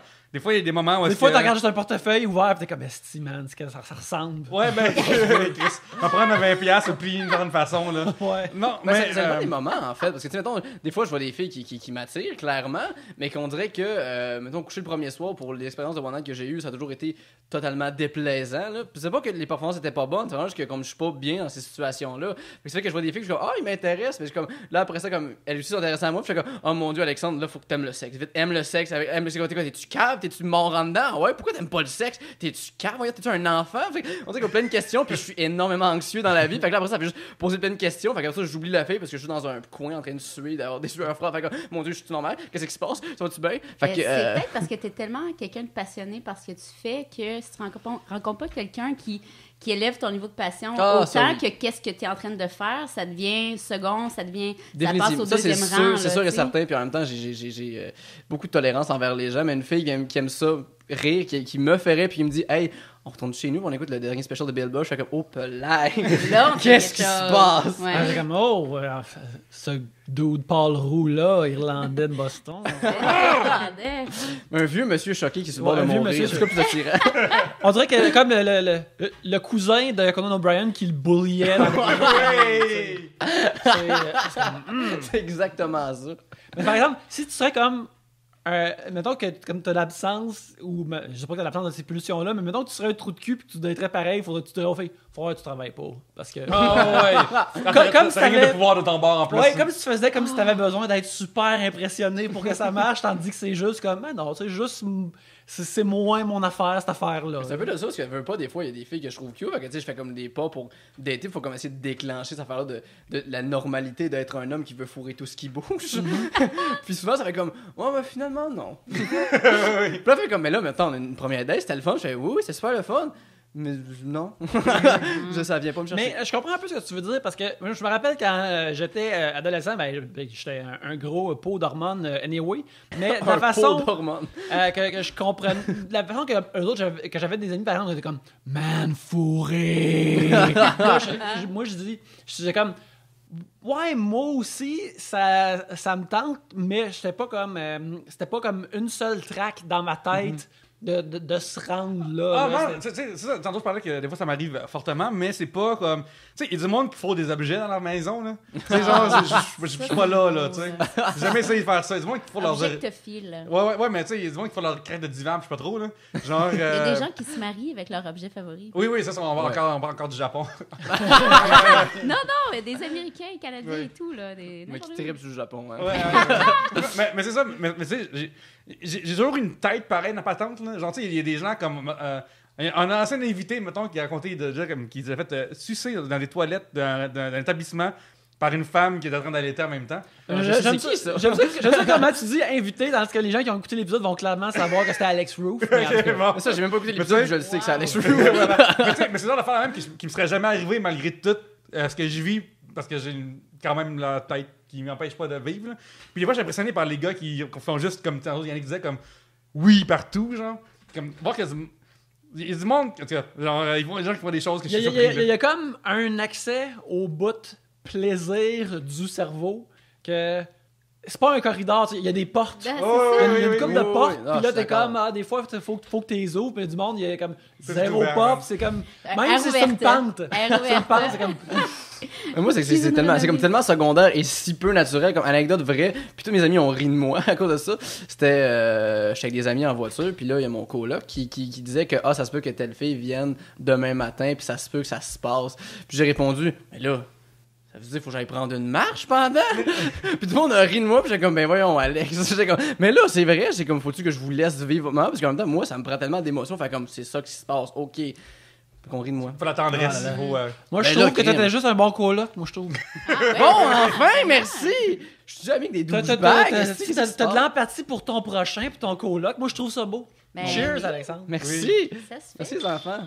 il y a des moments où Des fois, tu regardes juste un portefeuille ouvert, pis t'es comme, esti, man, ça ressemble. Ouais, ben, Chris, m'en prendre 20$, plier d'une certaine façon, là. Ouais. Non, Mais ça dépend des moments, en fait. Parce que, tu sais, mettons, des fois, je vois des filles qui m'attirent, clairement, mais qu'on dirait que, mettons, coucher le premier soir pour l'expérience de one night que j'ai eue, ça a toujours été totalement déplaisant, là. Puis c'est pas que les performances étaient pas bonnes, c'est vraiment juste que, comme je suis pas bien dans ces situations-là. Fait que c'est vrai que je vois des filles, je suis comme, ah, ils m'intéressent, mais je suis comme, là, après ça, comme, elles aussi sont intéressées à moi, puis je suis comme, oh mon dieu, Alexandre, là, faut que t'aimes le sexe. Vite, aime le sexe. Aime le sexe. T'es-tu cave? T'es-tu mort en dedans? Ouais, pourquoi t'aimes pas le sexe? T'es-tu cave? Voyons, t'es-tu un enfant? Fait que, on dirait qu'il y a plein de questions, puis je suis énormément anxieux dans la vie. Fait que là, après ça fait juste poser plein de questions. Fait que après ça, j'oublie la fille parce que je suis dans un coin en train de suer, d'avoir des sueurs froides. Fait que, mon dieu, je suis normal. Qu'est-ce qui se passe? Ça va-tu bien? Fait que, C'est peut-être parce que t'es tellement quelqu'un de passionné par ce que tu fais que si tu rencontres pas quelqu'un qui élève ton niveau de passion Ah, autant ça, oui. que qu'est-ce que tu es en train de faire, ça devient second, ça passe définitivement. au Ça, c'est deuxième sûr, rang. c'est là, sûr et tu sais. certain. Puis en même temps, j'ai beaucoup de tolérance envers les gens. Mais une fille qui aime ça, rire, qui me ferait, puis qui me dit, hey, on retourne chez nous, on écoute le dernier special de Bill Burr. Je fais comme, oh, pelaille. Là, on Qu'est-ce fait qui se quelque passe? chose. Ouais. J'ai comme, oh, ce dude Paul Roux là, irlandais de Boston. Regardez. Un vieux monsieur choqué qui se Ouais, bat de un vieux mourir. monsieur C'est plus attirant. On dirait que comme le cousin de Conan O'Brien qui le bulliait. C'est comme, C'est exactement ça. Mais par exemple, si tu serais comme. Mettons que comme tu as l'absence, ou je sais pas que tu as l'absence de ces pulsions-là, mais mettons que tu serais un trou de cul et que tu devrais être pareil, faudrait que tu faudrait que tu travailles pas. Parce que. Comme si ça règle t'avais- de pouvoir de ton bord en plus. Ouais, comme si tu faisais comme si tu avais besoin d'être super impressionné pour que ça marche, tandis que c'est juste comme, ah non, c'est juste. C'est moins mon affaire, cette affaire-là. C'est un peu de ça, parce que je veux pas, des fois, il y a des filles que je trouve cute. Fait que, tu sais, je fais comme des pas pour dater. Il faut comme essayer de déclencher cette affaire-là de la normalité d'être un homme qui veut fourrer tout ce qui bouge. Puis souvent, ça fait comme, ouais, mais finalement, non. Puis là, elle fait comme, mais là, maintenant, on a une première date, c'était le fun. Je fais, oui, c'est super le fun. Mais non. Ça vient pas me chercher. Mais je comprends un peu ce que tu veux dire parce que moi, je me rappelle quand j'étais adolescent, j'étais un gros pot d'hormones anyway, mais de la Un pot façon d'hormones. que je comprenais, de la façon que eux autres, que j'avais des amis par exemple, ils étaient comme man fourré. Là, moi je disais comme ouais, moi aussi ça me tente, mais c'était pas comme une seule track dans ma tête. De se rendre là. Ah, là, non, tu sais, c'est ça, tantôt je parlais que des fois ça m'arrive fortement, mais c'est pas comme. Tu sais, il y a du monde qui faut des objets dans leur maison, là. Tu sais, genre, je suis pas là, tu sais. J'ai jamais essayé de faire ça. Il y a du monde qui faut leur. Objectophile. Ouais, mais tu sais, il y a du monde qui faut leur crête de divan, je sais pas trop, là. Genre. Il y a des gens qui se marient avec leur objet favori. Oui, ça, on va encore du Japon. Non, mais des Américains, Canadiens et tout, là. Mais qui tripe sur le Japon. Hein. Ouais, mais c'est ça, mais tu sais, j'ai toujours une tête pareille dans la patente, là. Genre, tu sais, il y a des gens comme. Un ancien invité, mettons, qui a raconté déjà comme qu'il s'est fait sucer dans les toilettes d'un établissement par une femme qui est en train d'allaiter en même temps. J'aime ça comment tu dis invité, dans ce que les gens qui ont écouté l'épisode vont clairement savoir que c'était Alex Roof. Mais en tout cas, Bon. Mais ça, j'ai même pas écouté Mais l'épisode, tu sais- je le sais que c'est Alex Mais Rue. tu sais, mais c'est genre d'affaire même qui me serait jamais arrivé malgré tout ce que je vis, parce que j'ai quand même la tête qui m'empêche pas de vivre, là. Puis des fois, je suis impressionné par les gars qui font juste comme Yannick disait, comme oui partout, genre. Comme voir qu'il y a il y a du monde, en tout cas, genre, il y a des gens qui font des choses que je suis surpris. il y a comme un accès au bout plaisir du cerveau que c'est pas un corridor, tu sais, il y a des portes. Ben, c'est Oh, ça. Il y a une oui, couple oui, de oui, portes, oui. puis Ah, là, je suis t'es d'accord. comme, des fois, faut que t'es ouvres, puis du monde, il y a comme C'est zéro ouvert, pop, hein. c'est comme, Air même si c'est une ouverte. pente, Air c'est une pente, c'est comme, Mais moi, c'est comme tellement secondaire et si peu naturel comme anecdote vraie. Puis tous mes amis ont ri de moi à cause de ça. J'étais avec des amis en voiture, puis là, il y a mon coloc qui disait que ça se peut que telle fille vienne demain matin, puis ça se peut que ça se passe. Puis j'ai répondu, mais là, ça veut dire qu'il faut que j'aille prendre une marche pendant? Puis tout le monde a ri de moi, puis j'ai comme, ben voyons, Alex. J'étais comme, mais là, c'est vrai, c'est comme, faut-tu que je vous laisse vivre votre moment? Parce qu'en même temps, moi, ça me prend tellement d'émotions, fait comme, c'est ça qui se passe, ok. Puis qu'on rit de moi. Faut la tendresse. Ah, là. Faut, moi, je Ben trouve là, que t'étais crime. juste un bon coloc, moi, je trouve. Bon, enfin, merci! Je suis déjà avec des douchebags. T'as de l'empathie pour ton prochain, pour ton coloc, moi, je trouve ça beau. Ben, Cheers, oui. Alexandre. Merci! Ça se fait. Merci les enfants.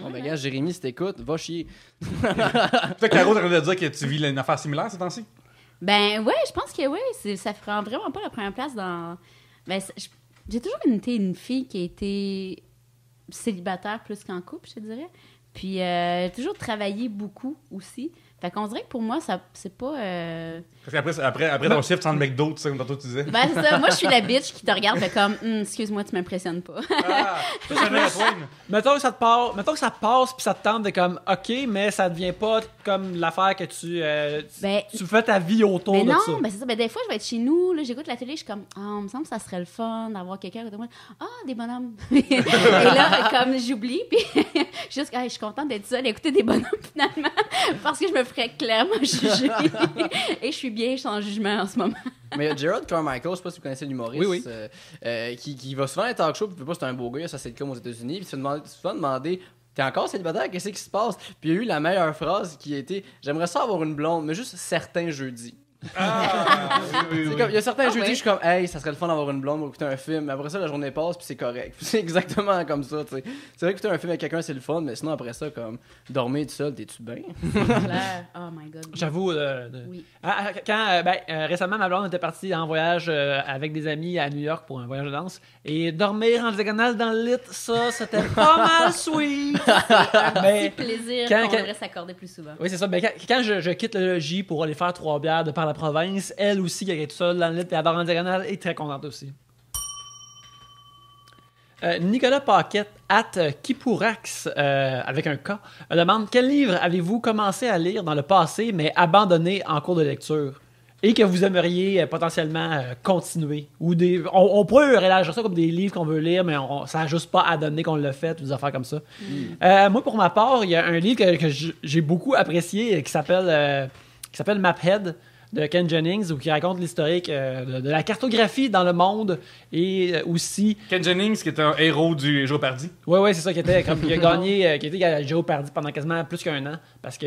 Bon, ben, gars, Jérémy, si t'écoutes, va chier. Toi, Caro, t'es en train de dire que tu vis une affaire similaire ces temps-ci? Ben ouais, je pense que oui, ça prend vraiment pas la première place dans... Ben, j'ai toujours été une fille qui a été célibataire plus qu'en couple, je te dirais. Puis j'ai toujours travaillé beaucoup aussi. Fait qu'on dirait que pour moi, c'est pas... Parce qu'après ton chiffre, tu sens le McDo, tu sais, comme tantôt tu disais. Ben c'est ça, moi je suis la bitch qui te regarde, fait comme, excuse-moi, tu m'impressionnes pas. Ah, ça, c'est Shania Twain. Mettons que ça te passe puis ça te tente de comme OK, mais ça devient pas comme l'affaire que tu fais ta vie autour Mais de non, ça. ben c'est ça. Ben des fois, je vais être chez nous, là, j'écoute la télé, je suis comme, il me semble que ça serait le fun d'avoir quelqu'un de moi. Des bonhommes. Et là, comme j'oublie, puis juste, je suis contente d'être seule, d'écouter des bonhommes finalement, parce que je me ferais clairement juger. Et je suis bien sans jugement en ce moment. Mais il y a Gerald Carmichael, je sais pas si vous connaissez l'humoriste, Oui. qui va souvent à un talk show, puis c'est un beau gars, ça c'est le cas aux États-Unis, puis il se fait souvent demander t'es encore célibataire, qu'est-ce qui se passe? Puis il y a eu la meilleure phrase qui a été j'aimerais ça avoir une blonde, mais juste certains jeudis. Ah, oui. C'est comme, il y a certains jeudis, ouais. je suis comme, hey, ça serait le fun d'avoir une blonde pour écouter un film. Mais après ça, la journée passe, puis c'est correct. Puis c'est exactement comme ça, tu sais. C'est vrai que écouter un film avec quelqu'un, c'est le fun, mais sinon, après ça, comme, dormir tout seul, t'es-tu bien? Claire. Oh my God. J'avoue, Oui. quand récemment ma blonde était partie en voyage avec des amis à New York pour un voyage de danse et dormir en diagonale dans le lit, ça c'était pas mal sweet. C'est plaisir quand- qu'on quand- devrait s'accorder plus souvent. Oui, c'est ça. Ben, quand je quitte le logis pour aller faire 3 bières de par la province, elle aussi, qui est toute seule dans le lit et elle dort en diagonale, est très contente aussi. Nicolas Paquette, @Kipourax, avec un K, demande quel livre avez-vous commencé à lire dans le passé mais abandonné en cours de lecture et que vous aimeriez potentiellement continuer ou on peut réagir ça comme des livres qu'on veut lire mais ça n'a juste pas à donner qu'on l'a fait ou des affaires comme ça. Moi pour ma part, il y a un livre que j'ai beaucoup apprécié qui s'appelle Maphead de Ken Jennings, où qui raconte l'historique de la cartographie dans le monde et aussi... Ken Jennings, qui est un héros du Jeopardy. Ouais, c'est ça, qui était comme il a gagné, qui était à Jeopardy pendant quasiment plus qu'un an, parce que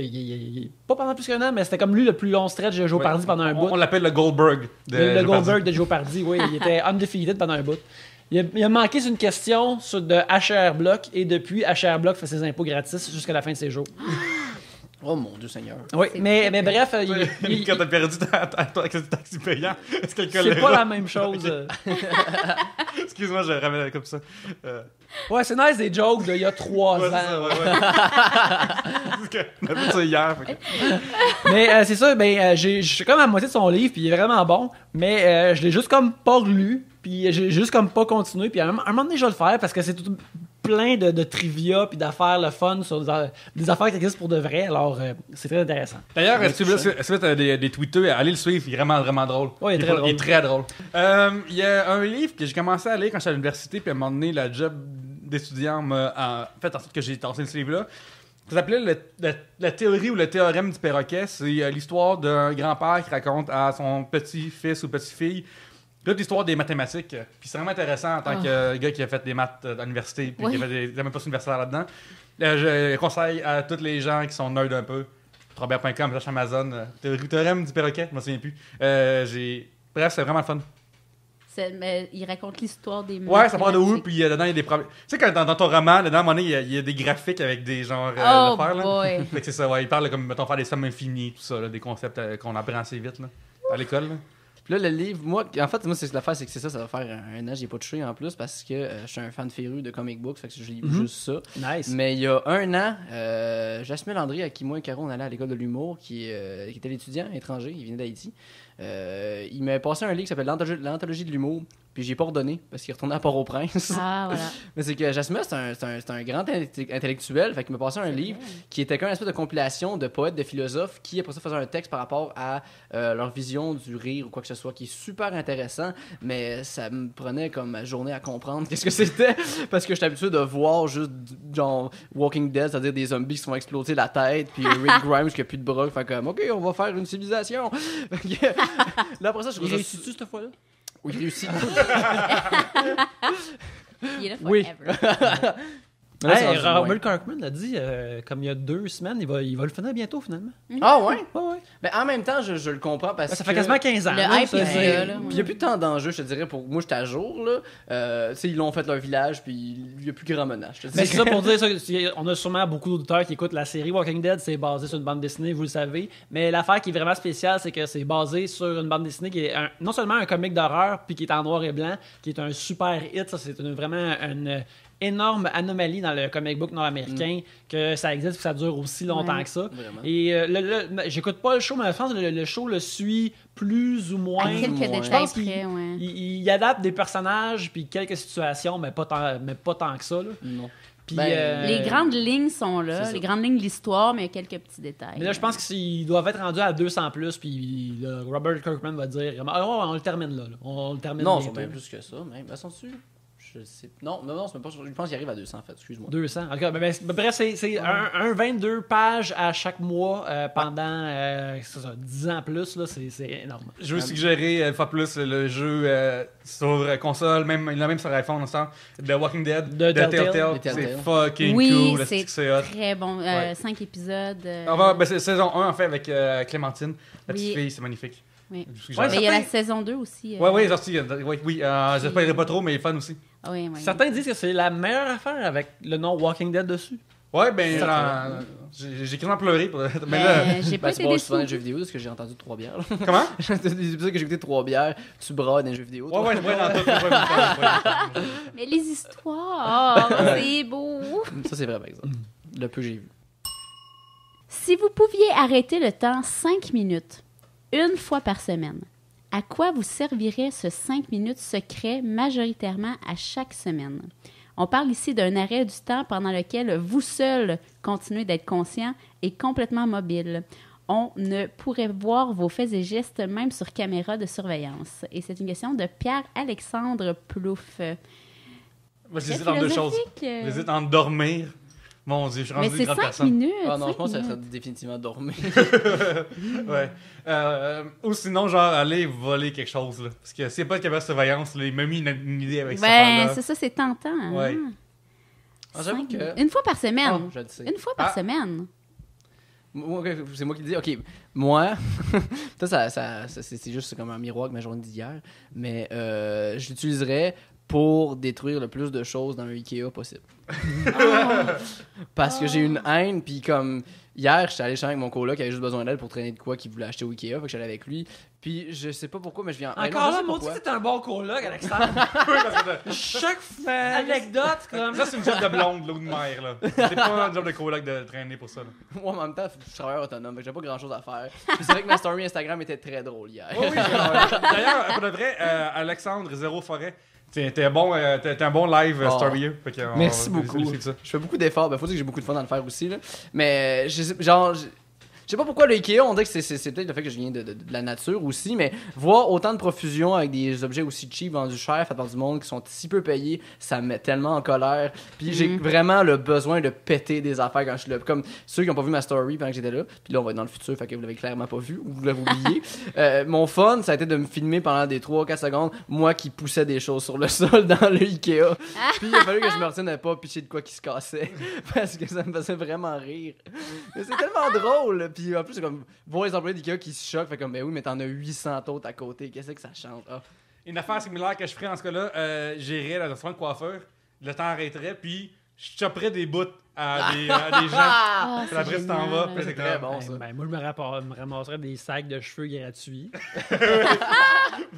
pas pendant plus qu'un an, mais c'était comme lui le plus long stretch de Jeopardy pendant un bout. On l'appelle le Goldberg. Le Goldberg de Jeopardy, oui, il était undefeated pendant un bout. Il a manqué sur une question de HR Block et depuis, HR Block fait ses impôts gratis jusqu'à la fin de ses jours. Oh mon Dieu Seigneur. Oui, C'est mais très bref, Quand t'as perdu ton taxi payant, est-ce que quelqu'un c'est l'a- pas la même chose. Excuse-moi, je ramène comme ça. Ouais, c'est nice des jokes d'il y a 3 Ouais, ans. c'est ça, ouais. Parce que on a vu ça hier. Fait que- Mais c'est ça, je suis comme à la moitié de son livre, puis il est vraiment bon, mais je l'ai juste comme pas relu, puis j'ai juste comme pas continué, puis à un moment donné, je vais le faire, parce que c'est tout plein de trivia, puis d'affaires le fun sur des affaires qui existent pour de vrai, alors c'est très intéressant. D'ailleurs, si vous avez des tweeters, allez le suivre, il est vraiment, vraiment drôle. Ouais, il est très drôle. Il est très drôle. Il y a un livre que j'ai commencé à lire quand j'étais à l'université, puis à un moment donné, la job d'étudiant m'a fait en sorte que j'ai tassé ce livre-là. Ça s'appelait la théorie ou le théorème du perroquet. C'est l'histoire d'un grand-père qui raconte à son petit-fils ou petite-fille toute l'histoire des mathématiques. Puis c'est vraiment intéressant en tant que gars qui a fait des maths à l'université puis qui a fait des même postes universitaires là-dedans. Je conseille à tous les gens qui sont nerds un peu. Robert.com, Amazon, théorème du perroquet, je m'en souviens plus. Bref, c'est vraiment le fun. Mais il raconte l'histoire des Ouais, ça part de où, mathématiques. puis dedans, il y a des problèmes. Tu sais, quand dans ton roman, dedans, à un moment donné, il y a des graphiques avec des genres Oh d'affaires, là. boy. Fait que c'est ça, ouais. Il parle comme, mettons, faire des sommes infinies, tout ça, là, des concepts qu'on apprend assez vite, là, à l'école, là. Puis là, le livre, moi, c'est l'affaire, c'est que c'est ça va faire un an, j'ai pas touché en plus parce que je suis un fan féru de comic books, fait que je lis juste ça. Nice. Mais il y a un an, Jasmine Landry, à qui moi et Caro, on allait à l'école de l'humour, qui était l'étudiant étranger, il venait d'Haïti. Il m'a passé un livre qui s'appelle L'Anthologie de l'humour, puis j'ai pas ordonné parce qu'il retournait à Port-au-Prince. Ah, voilà. Mais c'est que Jasmine, c'est un grand intellectuel, fait qu'il m'a passé un livre qui était comme une espèce de compilation de poètes, de philosophes qui, après ça, faisaient un texte par rapport à leur vision du rire ou quoi que ce soit, qui est super intéressant, mais ça me prenait comme ma journée à comprendre qu'est-ce que c'était, parce que j'étais habitué de voir juste, genre, Walking Dead, c'est-à-dire des zombies qui se font exploser la tête, puis Rick Grimes qui a plus de bras, fait comme, OK, on va faire une civilisation. Là, après ça, je Il réussit-tu cette fois-là? Oui, il réussit. Il est là Oui. forever. Mais là, c'est Hey, rendu Robert Kirkman l'a dit, comme il y a 2 semaines, il va le finir bientôt, finalement. moins. Ah ouais? Ouais. Mais en même temps, je le comprends parce que... Ça fait quasiment 15 ans. Le là, hype ça, est c'est- là, là. Puis il n'y a plus tant d'enjeux, je te dirais, pour moi, j'étais à jour, là. Tu sais, ils l'ont fait leur village, puis il n'y a plus grand menace, je te Mais dirais. c'est ça pour dire ça, on a sûrement beaucoup d'auditeurs qui écoutent la série Walking Dead, c'est basé sur une bande dessinée, vous le savez. Mais l'affaire qui est vraiment spéciale, c'est que c'est basé sur une bande dessinée qui est non seulement un comic d'horreur, puis qui est en noir et blanc, qui est un super hit. Ça, c'est vraiment une énorme anomalie dans le comic book nord-américain, que ça existe et que ça dure aussi longtemps Ouais. que ça. Vraiment. Et j'écoute pas le show, mais je pense que le show le suit plus ou moins. À quelques moins. détails Je pense qu'il- près, ouais. Il adapte des personnages puis quelques situations, mais pas tant que ça. Là. Non. Puis, Ben, Les grandes lignes sont c'est là, ça. les grandes lignes de l'histoire, mais il y a quelques petits détails. mais là, je pense qu'ils doivent être rendus à 200 plus, puis là, Robert Kirkman va dire ah, ouais, on le termine là. On le termine Non, ils bientôt. sont bien plus que ça, même. Ils sont dessus. Je sais. Non, c'est même pas. Je pense qu'il arrive à 200, en fait. Excuse-moi. 200. En tout cas, bref, c'est un 22 pages à chaque mois pendant c'est ça, 10 ans plus. Là, c'est énorme. Je veux suggérer une fois plus le jeu sur console, même, il y en a même sur iPhone, ensemble, The Walking Dead, De Telltale. De C'est Telltale. fucking Oui, cool, c'est c'est hot. très bon. Ouais. 5 épisodes. C'est saison 1 en fait avec Clémentine, la petite Oui. fille, c'est magnifique. Oui. Je suggère. Mais il y a certains- la saison 2 aussi. Ouais, sorti. Oui, je ne pas trop, mais il est fun aussi. Oui, oui. Certains disent que c'est la meilleure affaire avec le nom Walking Dead dessus. Ouais, ben, Ça j'ai quasiment pleuré. Mais là, J'ai pas Ben, été tu brasses souvent dans les déçue. jeux vidéo, parce que j'ai entendu 3 bières. là. comment? Des épisodes que j'ai écouté 3 bières, tu brailles dans les jeux vidéo. toi. Ouais, dans tout. Ouais. Mais les histoires, c'est beau. Ça, c'est vrai, par exemple. Le peu que j'ai vu. Si vous pouviez arrêter le temps 5 minutes, une fois par semaine, à quoi vous servirait ce 5 minutes secret majoritairement à chaque semaine? On parle ici d'un arrêt du temps pendant lequel vous seul continuez d'être conscient et complètement mobile. On ne pourrait voir vos faits et gestes même sur caméra de surveillance. Et c'est une question de Pierre-Alexandre Plouffe. Moi, j'hésite entre deux choses. Philosophique, J'hésite entre dormir. Mon Dieu, je suis Mais rendu c'est une grande 5 personne. minutes. Ah non, je 5 pense que ça minutes. serait définitivement dormir. Ouais. Ou sinon, genre, aller voler quelque chose. Là. Parce que s'il n'y a pas de caméra de surveillance, là, il m'a mis une idée avec ça. Ben, c'est ça, c'est tentant. hein. Ouais. Ah, j'avoue Cinq- que- Une fois par semaine. Ah, je le sais. Une fois par Ah. semaine. Ok, c'est moi qui le dis. Ok, moi, c'est juste comme un miroir avec ma journée d'hier, mais je l'utiliserais pour détruire le plus de choses dans un Ikea possible. Parce que j'ai une haine, puis comme hier, j'étais allé chez avec mon coloc qui avait juste besoin d'aide pour traîner de quoi qu'il voulait acheter au Ikea, fait que j'allais avec lui. Puis je sais pas pourquoi, mais je viens. Encore là, mon Dieu, t'es un bon coloc, Alexandre. Chaque anecdote, comme Ça, c'est une job de blonde, l'eau de mer. Là. C'est pas un job de coloc de traîner pour ça. Là. Moi, en même temps, je suis travailleur autonome, fait que j'ai pas grand chose à faire. Puis c'est vrai que ma story Instagram était très drôle hier. Oui, d'ailleurs, pour de vrai, Alexandre Zéro Forêt, t'es un bon live Oh. storyeux. Fait que, Merci on va beaucoup. féliciter ça. Je fais beaucoup d'efforts. Ben, faut dire que j'ai beaucoup de fun à le faire aussi. Là. Mais, je sais pas pourquoi le Ikea, on dit que c'est peut-être le fait que je viens de la nature aussi, mais voir autant de profusion avec des objets aussi cheap, vendus cher, faits par du monde qui sont si peu payés, ça me met tellement en colère. Puis j'ai vraiment le besoin de péter des affaires quand je suis là. Comme ceux qui n'ont pas vu ma story pendant que j'étais là, puis là on va être dans le futur, fait que vous l'avez clairement pas vu, ou vous l'avez oublié. Mon fun, ça a été de me filmer pendant des 3-4 secondes, moi qui poussais des choses sur le sol dans le Ikea. Puis il a fallu que je me retienne de pas pitcher de quoi qui se cassait, parce que ça me faisait vraiment rire. Mais c'est tellement drôle. Puis en plus, c'est comme voir les employés d'IKEA qui se choquent. Fait comme, ben oui, mais t'en as 800 autres à côté. Qu'est-ce que ça change? Ah. Une affaire similaire que je ferais dans ce cas-là, j'irais dans un salon de coiffeur, le temps arrêterait, puis je chopperais des bouts à des gens. Ah, Puis après, tu t'en vas, puis c'est très comme, bon, ça. Ben, moi, je me ramasserais des sacs de cheveux gratuits.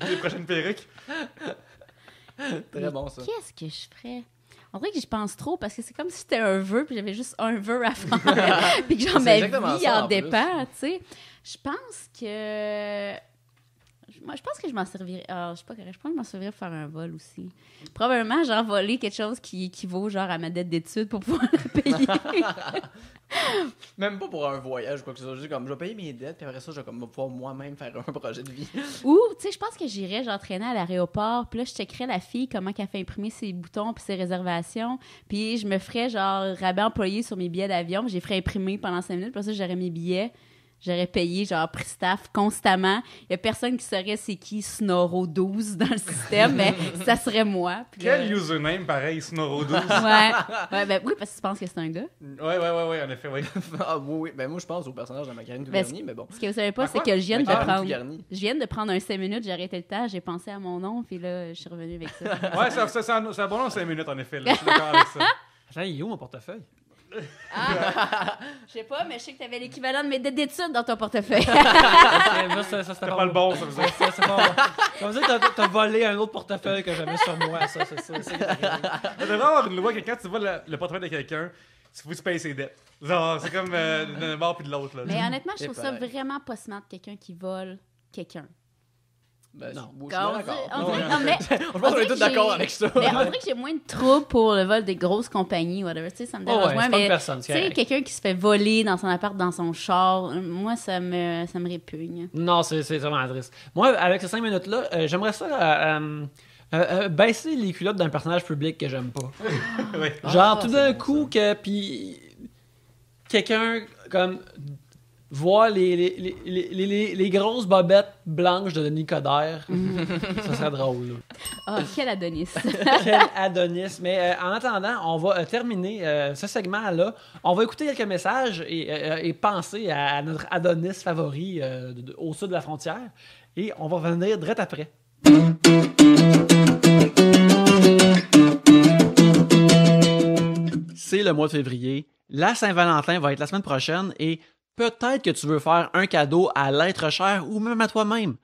les prochaines perruques. Très bon, ça. Qu'est-ce que je ferais? On dirait que j'y pense trop parce que c'est comme si c'était un vœu puis j'avais juste un vœu à faire. Puis que genre C'est ma exactement vie ça, en en plus. dépend, tu sais. Je pense que. Moi, je pense que je m'en servirais. Ah, je sais pas, je pense que je m'en servirais pour faire un vol aussi. Probablement, genre, voler quelque chose qui équivaut, genre, à ma dette d'études pour pouvoir la payer. Même pas pour un voyage ou quoi que ce soit. Juste comme, je vais payer mes dettes, puis après ça, je vais comme pouvoir moi-même faire un projet de vie. Ou, tu sais, je pense que j'irais, genre, traîner à l'aéroport, puis là, je checkerais la fille, comment qu'elle fait imprimer ses boutons puis ses réservations, puis je me ferais, genre, rabais employé sur mes billets d'avion, puis je les ferais imprimer pendant 5 minutes, puis après ça, j'aurais mes billets. J'aurais payé, genre, Pristaff constamment. Il y a personne qui saurait c'est qui Snoro 12 dans le système, mais ça serait moi. Puis Quel username, pareil, Snoro 12? Ouais, ben oui, parce que tu penses que c'est un gars. Ouais, en effet, oui. Ah oui, ben moi je pense au personnage de Macaroni Ben, Tougarny, mais bon. Ce que vous savez pas, Ah, c'est quoi? que je viens de Macaroni prendre... Tougarny. Je viens de prendre un 5 minutes, j'ai arrêté le temps, j'ai pensé à mon nom, puis là, je suis revenue avec ça. Ouais, c'est un bon nom, 5 minutes, en effet. Là. Je suis d'accord avec ça. Attends, il est où mon portefeuille? Je sais pas, mais je sais que t'avais l'équivalent de mes dettes d'études dans ton portefeuille. Ça, c'était C'était pas le bon, ça faisait. Ça, c'est pas bon. Ça veut dire que t'as volé un autre portefeuille que j'avais sur moi, ça, c'est ça. C'est Il devrait avoir une loi que quand tu vois le portefeuille de quelqu'un, il faut que tu payes ses dettes. Genre, c'est comme d'un bord puis de l'autre. Là. Mais honnêtement, je trouve Et ça pareil. vraiment pas smart, quelqu'un qui vole quelqu'un. Ben, Non. je suis On bien dirait- d'accord. on dirait- Ouais. non, mais- Je pense qu'on est dirait tous que d'accord j'ai- avec ça. Mais on dirait que j'ai moins de troubles pour le vol des grosses compagnies, whatever. Tu sais, ça me dérange ouais, moins. c'est pas une Mais personne, tu c'est sais, correct. quelqu'un qui se fait voler dans son appart, dans son char, moi, ça me répugne. Non, c'est vraiment triste. Moi, avec ces 5 minutes-là, j'aimerais ça baisser les culottes d'un personnage public que j'aime pas. Ouais. Genre, Ah, tout c'est d'un bon, coup, que puis quelqu'un comme voit les grosses bobettes blanches de Denis Coderre, ça serait drôle. Là. Ah, quel Adonis. Quel Adonis. Mais en attendant, on va terminer ce segment-là. On va écouter quelques messages et penser à notre Adonis favori au sud de la frontière. Et on va revenir direct après. C'est le mois de février. La Saint-Valentin va être la semaine prochaine et peut-être que tu veux faire un cadeau à l'être cher ou même à toi-même.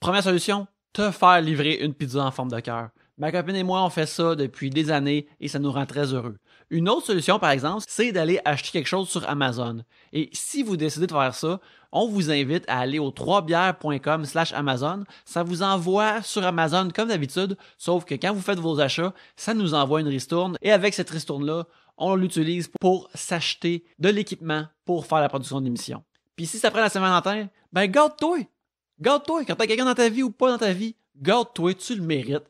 Première solution, te faire livrer une pizza en forme de cœur. Ma copine et moi, on fait ça depuis des années et ça nous rend très heureux. Une autre solution, par exemple, c'est d'aller acheter quelque chose sur Amazon. Et si vous décidez de faire ça, on vous invite à aller au 3bières.com/Amazon. Ça vous envoie sur Amazon comme d'habitude, sauf que quand vous faites vos achats, ça nous envoie une ristourne. Et avec cette ristourne-là, on l'utilise pour s'acheter de l'équipement pour faire la production d'émissions. Puis si ça prend la Saint-Valentin, ben garde-toi! Garde-toi! Quand t'as quelqu'un dans ta vie ou pas dans ta vie, garde-toi, tu le mérites.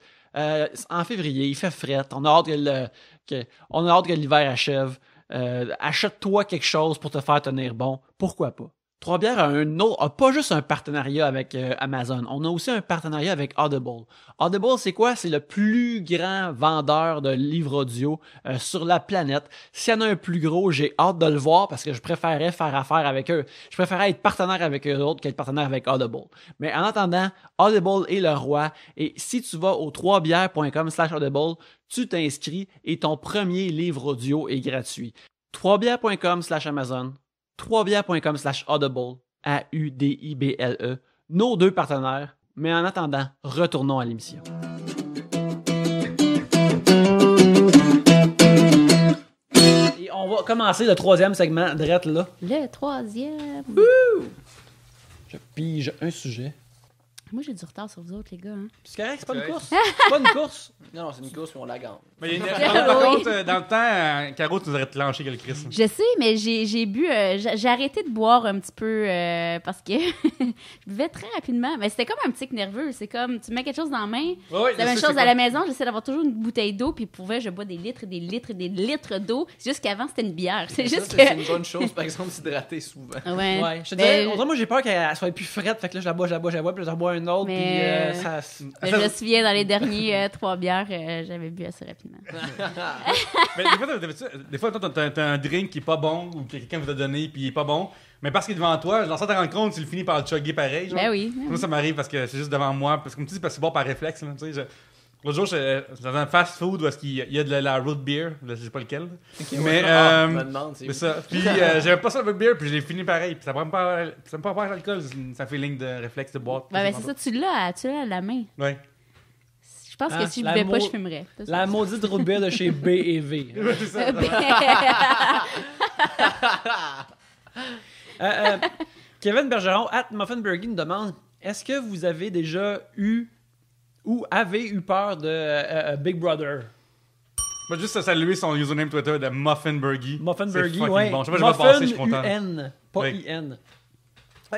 En février, il fait fret. On a hâte que l'hiver achève. Achète-toi quelque chose pour te faire tenir bon. Pourquoi pas? Trois-Bières a pas juste un partenariat avec Amazon. On a aussi un partenariat avec Audible. Audible, c'est quoi? C'est le plus grand vendeur de livres audio sur la planète. S'il y en a un plus gros, j'ai hâte de le voir parce que je préférais faire affaire avec eux. Je préférais être partenaire avec eux autres qu'être partenaire avec Audible. Mais en attendant, Audible est le roi. Et si tu vas au 3bières.com/Audible, tu t'inscris et ton premier livre audio est gratuit. 3bières.com/Amazon. 3bières.com/Audible, AUDIBLE, nos deux partenaires. Mais en attendant, retournons à l'émission. Et on va commencer le troisième segment, drette là. Le troisième. Je pige un sujet. Moi, j'ai du retard sur vous autres, les gars. Hein. C'est correct, c'est pas une C'est course. C'est pas une course. Non, c'est une course, puis on la gagne. Mais par Oui. contre, dans le temps, Caro, tu nous aurais clenché quelque Christ. Je sais, mais j'ai bu... j'ai arrêté de boire un petit peu parce que je buvais très rapidement. Mais c'était comme un petit nerveux. C'est comme, tu mets quelque chose dans la main. Ouais, C'est la même chose à la maison. J'essaie d'avoir toujours une bouteille d'eau. Puis pour vrai, je bois des litres et des litres et des litres d'eau. C'est juste qu'avant, c'était une bière. C'est Ça, juste c'est que... une bonne chose, par exemple, s'hydrater souvent. Ouais. Ouais, je te Ben, dirais, on dirait, moi j'ai peur qu'elle soit plus frette, fait que là je la bois, puis j'en bois une autre, Mais, puis ça. mais je me souviens, dans les derniers 3 bières, j'avais bu assez rapidement. Mais des fois, t'as un drink qui est pas bon ou que quelqu'un vous a donné puis il est pas bon. Mais parce qu'il est devant toi, genre sans te rendre compte, tu le finis par le chugger pareil. Genre. Ben oui. Moi, ça m'arrive parce que c'est juste devant moi. Parce que comme tu dis, parce que c'est bon par réflexe. Là, tu sais, l'autre jour, j'étais dans un fast food où il y a de la root beer. Là, je sais pas lequel. Mais Je me demande, c'est ça. Puis j'avais pas ça le root beer, puis je l'ai fini pareil. Puis ça me pas faire l'alcool, ça fait ligne de réflexe de boîte. Ben, c'est ça, tu l'as à la main. Ouais. Je pense Ah, que si je la buvais pas, mo- je fumerais. C'est ça. La maudite root beer de chez B et V. C'est ça. Kevin Bergeron, @MuffinBurger nous demande, est-ce que vous avez déjà eu ou avez eu peur de Big Brother? Moi, juste à saluer son username Twitter de MuffinBurgie. MuffinBurger, C'est fucking ouais. bon. Je sais pas, je vais passer, je suis content. Muffin, pas Oui. IN.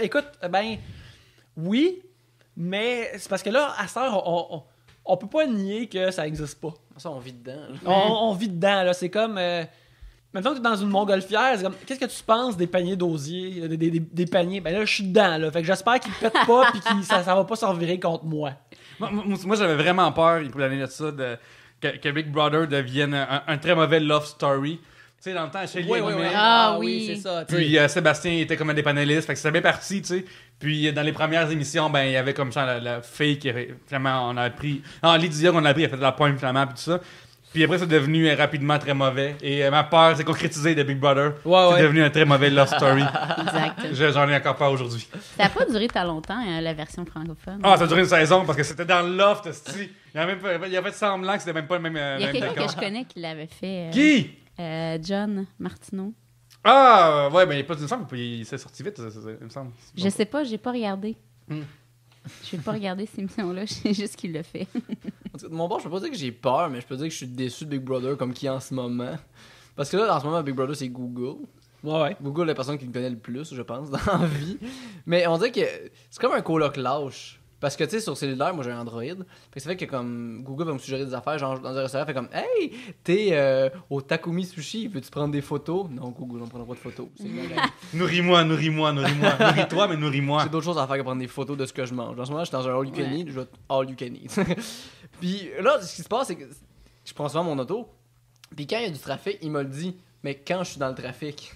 Écoute, ben, oui, mais c'est parce que là, à cette heure, on peut pas nier que ça existe pas. Ça, on vit dedans. là. On vit dedans, là. C'est comme... Maintenant que tu es dans une montgolfière, c'est comme, qu'est-ce que tu penses des paniers d'osier, des paniers? Ben là, je suis dedans, là. Fait que j'espère qu'ils pètent pas pis que ça va pas se revirer contre moi. Moi, j'avais vraiment peur, pour l'année de ça, que Big Brother devienne un très mauvais love story. Tu sais, dans le temps, Shelly Oui, est oui, nommée. oui. Ah oui. c'est ça. Puis Sébastien était comme un des panélistes, fait que c'était bien parti, tu sais. Puis dans les premières émissions, ben il y avait comme ça la fille qui finalement on a appris. Non, Lydia qu'on a appris, elle a fait de la pointe finalement, puis tout ça. Puis après, c'est devenu rapidement très mauvais. Et ma peur, c'est concrétisé de Big Brother. C'est devenu un très mauvais love story. Exact. J'en ai encore peur aujourd'hui. Ça n'a pas duré tant longtemps, hein, la version francophone. Ah, ça a duré une saison parce que c'était dans le loft, esti. Il y avait semblant que c'était même pas le même. Il y a même quelqu'un décor. que je connais qui l'avait fait. Qui? John Martineau. Ah, ouais, mais il me semble qu'il s'est sorti vite, il me semble. Je sais pas, j'ai pas regardé. Hmm. Je vais pas regarder cette émission-là, je sais juste qu'il l'a fait. En tout cas, de mon bord, je peux pas dire que j'ai peur, mais je peux dire que je suis déçu de Big Brother comme qui est en ce moment. Parce que là, en ce moment, Big Brother, c'est Google. Ouais. Google est la personne qui me connaît le plus, je pense, dans la vie. Mais on dirait que c'est comme un coloc lâche. Parce que, tu sais, sur cellulaire, moi, j'ai un Android. Fait que ça fait que, comme, Google va me suggérer des affaires. Genre, dans un restaurant, fait comme, hey, t'es au Takumi Sushi, veux-tu prendre des photos? Non, Google, on prendra pas de photos. C'est correct. Nourris-moi. Nourris-toi, mais nourris-moi. J'ai d'autres choses à faire que prendre des photos de ce que je mange. En ce moment, je suis dans un all you can eat, je vais all you can eat. Puis là, ce qui se passe, c'est que je prends souvent mon auto. Puis quand il y a du trafic, il me le dit. Mais quand je suis dans le trafic,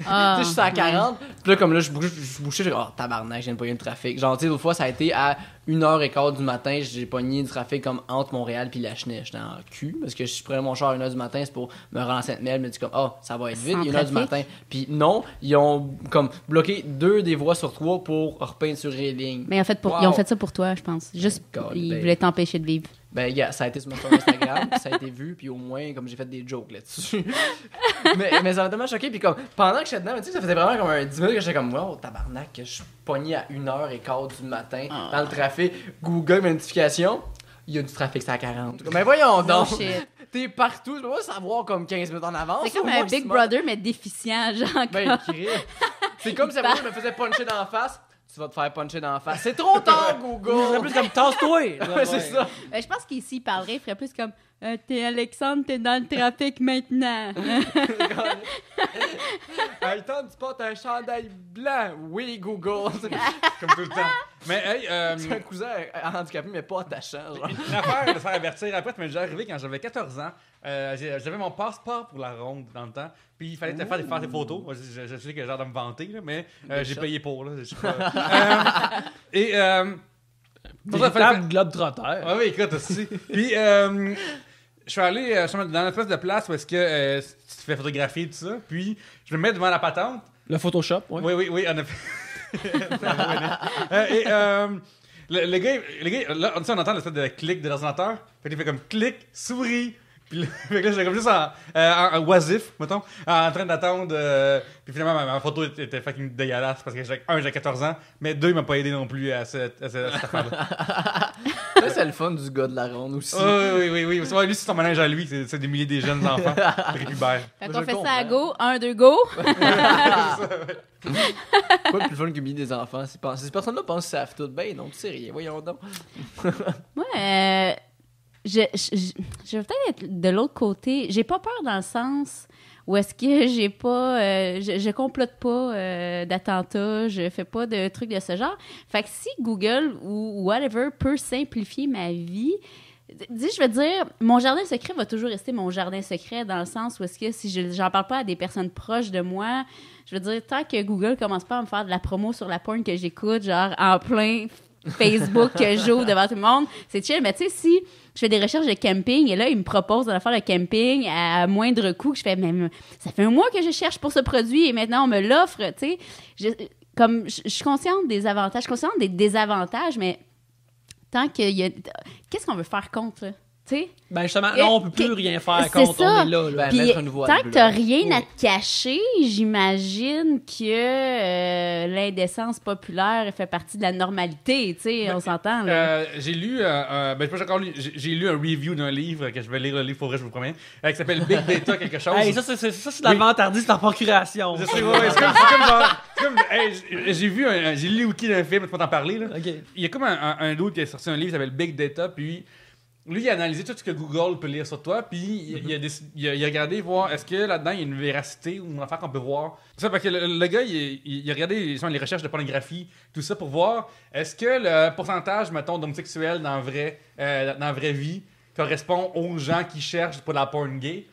Ah, tu sais, je suis à 40, puis là, comme là, je suis bouché, je dis, oh tabarnak, je viens de pogner le trafic. Genre, tu sais, l'autre fois, ça a été à 1h15 du matin, j'ai pogné du trafic comme entre Montréal puis Lachenay. J'étais en cul, parce que je prenais mon char à 1h du matin, c'est pour me rendre à Sainte-Mel, mais dis comme, oh, ça va être vite, Sans il est 1h du trafic. matin. Puis non, ils ont comme bloqué 2 des voies sur 3 pour repeinturer les lignes. Mais en fait, Wow. ils ont fait ça pour toi, je pense. Juste, God, ils ben. voulaient t'empêcher de vivre. Ben, yeah, ça a été sur mon Instagram, puis ça a été vu, puis au moins, comme j'ai fait des jokes là-dessus. mais ça m'a tellement choqué, puis comme, pendant que j'étais dedans, tu sais, ça faisait vraiment comme un 10 minutes que j'étais comme, wow, tabarnak, que je suis pogné à 1h15 du matin dans le trafic. Google, mes notifications, il y a du trafic, c'est à 40. Mais voyons Oh donc, shit. t'es partout, je peux pas savoir comme 15 minutes en avance. C'est comme au un moins, Big c'est Brother, mais déficient, genre. Ben, crime. C'est comme si je me faisais puncher dans la face. Tu vas te faire puncher dans la face. C'est trop tard, C'est Google! plus comme tasse-toi. Ouais, c'est ça. Ben, je pense qu'ici, il parlerait, il ferait plus comme t'es Alexandre, t'es dans le trafic maintenant. Hey, Tom, tu portes un chandail blanc. Oui, Google. Comme tout le temps. Mais, hey, C'est un cousin handicapé, mais pas attachant. Genre. une affaire de se faire avertir après, ça m'est déjà arrivé quand j'avais 14 ans. J'avais mon passeport pour la ronde dans le temps. Puis il fallait faire des photos. Moi, je sais que j'ai l'air de me vanter, là, mais j'ai shots. payé pour. Là, je sais pas. Véritable globe-trotter. Ah oui, écoute, aussi. Puis, je suis allé dans l'espèce de place où est-ce que tu te fais photographier et tout ça. Puis, je me mets devant la patente. Le Photoshop, ouais. Oui, on a fait. Le gars, là, on entend l'espèce de clic de l'ordinateur. Fait qu'il fait comme clic, souris. Puis là, fait que là, j'étais comme juste en oisif, mettons, en train d'attendre. Puis finalement, ma photo était fucking dégueulasse parce que j'ai 14 ans, mais 2, il m'a pas aidé non plus à cette affaire-là. Ça, c'est le fun du gars de la ronde aussi. Oui. Ouais, lui, c'est son manège à lui, c'est des milliers des jeunes enfants qui récupèrent. Fait Je qu'on fait comprends. ça à go, 1, 2, go. Quoi de plus fun qu'humilier des enfants? Ces personnes-là pensent qu'ils savent tout. Ben non, tu sais rien. Voyons donc. Moi, je vais peut-être être de l'autre côté. J'ai pas peur dans le sens où est-ce que j'ai pas... je complote pas d'attentats, je fais pas de trucs de ce genre. Fait que si Google ou whatever peut simplifier ma vie... je veux dire, mon jardin secret va toujours rester mon jardin secret dans le sens où est-ce que si j'en parle pas à des personnes proches de moi, je veux dire, tant que Google commence pas à me faire de la promo sur la porn que j'écoute, genre en plein Facebook que j'ouvre devant tout le monde, c'est chill. Mais tu sais, si je fais des recherches de camping et là, ils me proposent de faire le camping à moindre coût, que je fais, mais ça fait un mois que je cherche pour ce produit et maintenant on me l'offre, tu sais. Je suis consciente des avantages, je suis consciente des désavantages, mais tant qu'il y a... Qu'est-ce qu'on veut faire contre, là? Tu sais? Ben justement, là, on peut plus rien faire c'est contre, ça. on est là. Ben, Puis, mettre une voile tant que bleue. t'as rien Oui. à te cacher, j'imagine que l'indécence populaire fait partie de la normalité, tu sais, on s'entend, là. J'ai lu, ben, je sais pas encore lu, j'ai lu un review d'un livre, que je vais lire le livre pour vrai, je vous promets, qui s'appelle Big Data quelque chose. Hey, ça, c'est de la vantardise, c'est en procuration. Je sais, ouais, c'est comme genre, hey, j'ai lu le wiki d'un film, tu peux t'en parler, là. OK. Il y a comme un dude qui a sorti un livre qui s'appelle Big Data, puis lui, il a analysé tout ce que Google peut lire sur toi, puis il a regardé voir est-ce que là-dedans il y a une véracité ou une affaire qu'on peut voir. Ça fait que le gars, il a regardé les recherches de pornographie, tout ça pour voir est-ce que le pourcentage, mettons, d'homosexuels dans la vraie vie correspond aux gens qui cherchent pour la porn gay.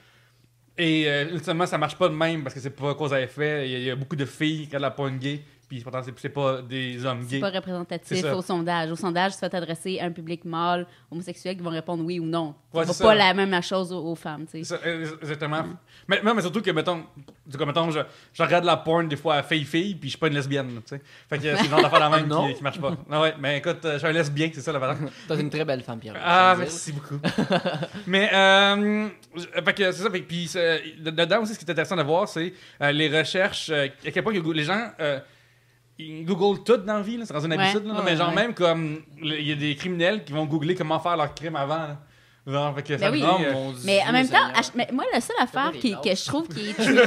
Et ultimement, ça marche pas de même parce que c'est pas cause à effet. Il y a beaucoup de filles qui regardent la porn gay. Puis pourtant, c'est pas des hommes gays. C'est pas représentatif au sondage. Au sondage, tu vas t'adresser à un public mâle, homosexuel, qui vont répondre oui ou non. Ouais, c'est pas la même chose aux femmes, tu sais. Ça, exactement. Mais surtout que, mettons, je regarde la porn des fois à fille-fille, puis je suis pas une lesbienne, tu sais. Fait que c'est le genre d'affaire la même qui marche pas. Ah ouais, mais écoute, je suis un lesbien, c'est ça la valeur. T'es une très belle femme, Pierre. Ah, merci beaucoup. Mais, fait que c'est ça. Fait que, puis, dedans aussi, ce qui est intéressant de voir, c'est les recherches, à quel point que les gens... ils googlent tout dans la vie, là, c'est rendu une habitude. Là, mais genre même comme il y a des criminels qui vont googler comment faire leur crime avant. Là. Genre, fait que ça oui. devient, mais en même temps, mais moi, la seule affaire que je trouve qui est tricky,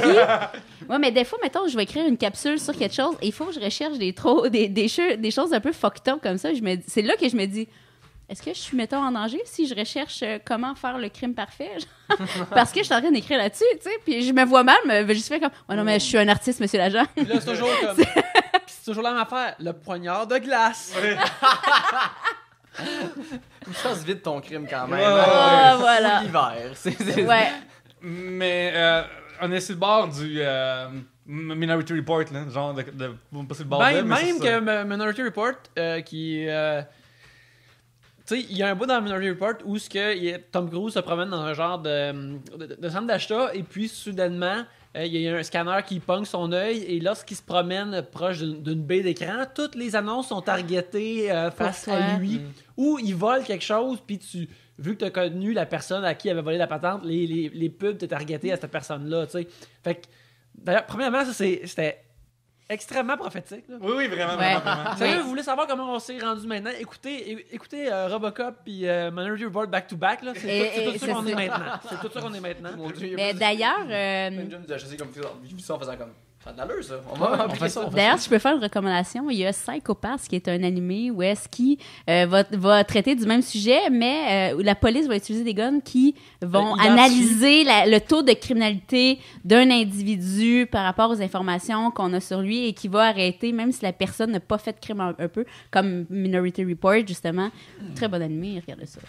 ouais, mais des fois, mettons, je vais écrire une capsule sur quelque chose et il faut que je recherche des choses un peu fucked up comme ça. C'est là que je me dis, est-ce que je suis, mettons, en danger si je recherche comment faire le crime parfait? Parce que je suis en train d'écrire là-dessus, tu sais, puis je me vois mal, mais je fais comme, ouais, non, mais je suis un artiste, monsieur l'agent. Puis là, c'est toujours comme. C'est toujours la même affaire. Le poignard de glace. Comme ça se vide ton crime quand même. Voilà. L'hiver. Ouais. Mais on est sur le bord du Minority Report, là, genre de pas sur le bord Même que Minority Report, qui. Tu sais, il y a un bout dans Minority Report où Tom Cruise se promène dans un genre de centre d'achat et puis soudainement, il y a un scanner qui pogne son œil et lorsqu'il se promène proche d'une baie d'écran, toutes les annonces sont targetées face à lui. Ou il vole quelque chose puis vu que tu as connu la personne à qui il avait volé la patente, les pubs t'es targetées à cette personne-là, tu sais. Fait que, d'ailleurs, premièrement, ça c'était extrêmement prophétique. Là. Oui, vraiment. Sérieux, vous voulez savoir comment on s'est rendu maintenant? Écoutez Robocop puis Minority Report back-to-back. Là. C'est tout ça qu'on est maintenant. C'est tout ça qu'on est maintenant. Mon Dieu, Mais d'ailleurs... nous a chassé comme ça en faisant comme... Ça a de l'allure, ça. On fait ça. D'ailleurs, je peux faire une recommandation. Il y a Psycho-Pass qui est un animé où est-ce qu'il va traiter du même sujet, mais où la police va utiliser des guns qui vont analyser le taux de criminalité d'un individu par rapport aux informations qu'on a sur lui et qui va arrêter même si la personne n'a pas fait de crime un peu, comme Minority Report, justement. Très bon animé, regardez ça.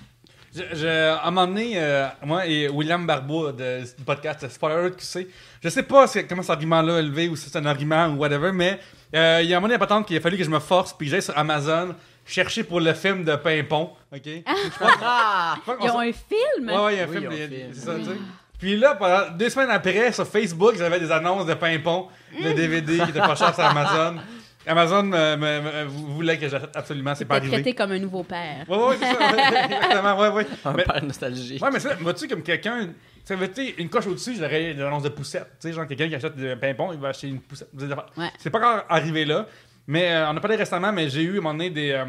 À un moment donné, moi et William Barbeau du podcast Spoiler QC, je sais pas comment cet argument-là est élevé ou si c'est un argument ou whatever, mais il y a un moment donné important qu'il a fallu que je me force puis j'aille sur Amazon chercher pour le film de Pimpon. OK? Ils ont un film? Ouais, il y a un film. C'est ça, tu sais. Puis là, pendant 2 semaines après, sur Facebook, j'avais des annonces de Pimpon, de DVD qui étaient pas chers sur Amazon. Amazon voulait que j'achète absolument, c'est pas arrivé. traité comme un nouveau père. Ouais, c'est ça, exactement, ouais. Un père nostalgique. Ouais, mais ça, vois-tu comme quelqu'un, tu sais, une coche au-dessus, j'aurais une annonce de poussette. Tu sais, genre quelqu'un qui achète des pimpons, il va acheter une poussette. Ouais. C'est pas encore arrivé là, mais on a parlé récemment, mais j'ai eu à un moment donné des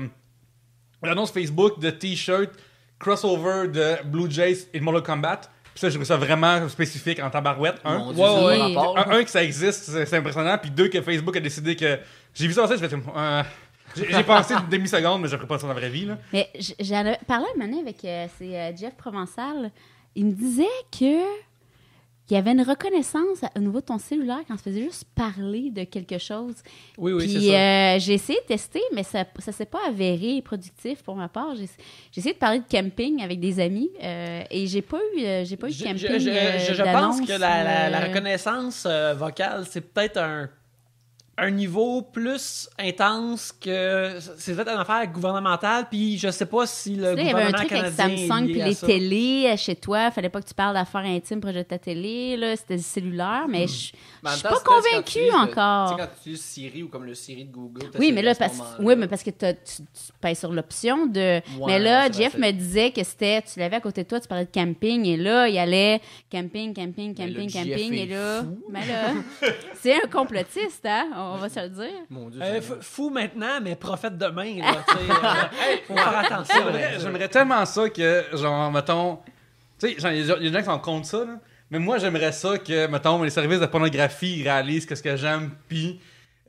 annonces Facebook de t-shirts crossover de Blue Jays et de Mortal Kombat. Puis ça, je trouve ça vraiment spécifique en tabarouette. Un, que ça existe, c'est impressionnant. Puis 2, que Facebook a décidé que... J'ai vu ça passer, j'ai pensé une demi-seconde, mais je ne ferai pas ça dans la vraie vie. Là. Mais j'en ai parlé un moment avec Jeff Provençal. Il me disait qu'il y avait une reconnaissance au niveau de ton cellulaire quand tu faisais juste parler de quelque chose. Oui, puis, c'est ça. j'ai essayé de tester, mais ça ne s'est pas avéré productif pour ma part. J'ai essayé de parler de camping avec des amis et j'ai pas eu de camping. Je pense que la reconnaissance vocale, c'est peut-être un niveau plus intense que c'est peut-être une affaire gouvernementale, puis je sais pas si le gouvernement canadien... Il y avait un truc avec Samsung puis les télés chez toi, fallait pas que tu parles d'affaires intimes proche de ta télé, là, c'était du cellulaire, mais je suis pas convaincue encore. Tu sais, quand tu utilises Siri ou comme le Siri de Google... Oui, mais là, parce que tu payes sur l'option de... mais là, Jeff me disait que tu l'avais à côté de toi, tu parlais de camping, et là, il allait camping, et là... Mais là, c'est un complotiste, hein? On va se le dire. Mon Dieu, fou maintenant, mais prophète demain. Là, faut faire attention. J'aimerais tellement ça que, genre, mettons... Tu sais, il y a des gens qui s'en comptent ça, là. Mais moi, j'aimerais ça que, mettons, les services de pornographie réalisent ce que j'aime, puis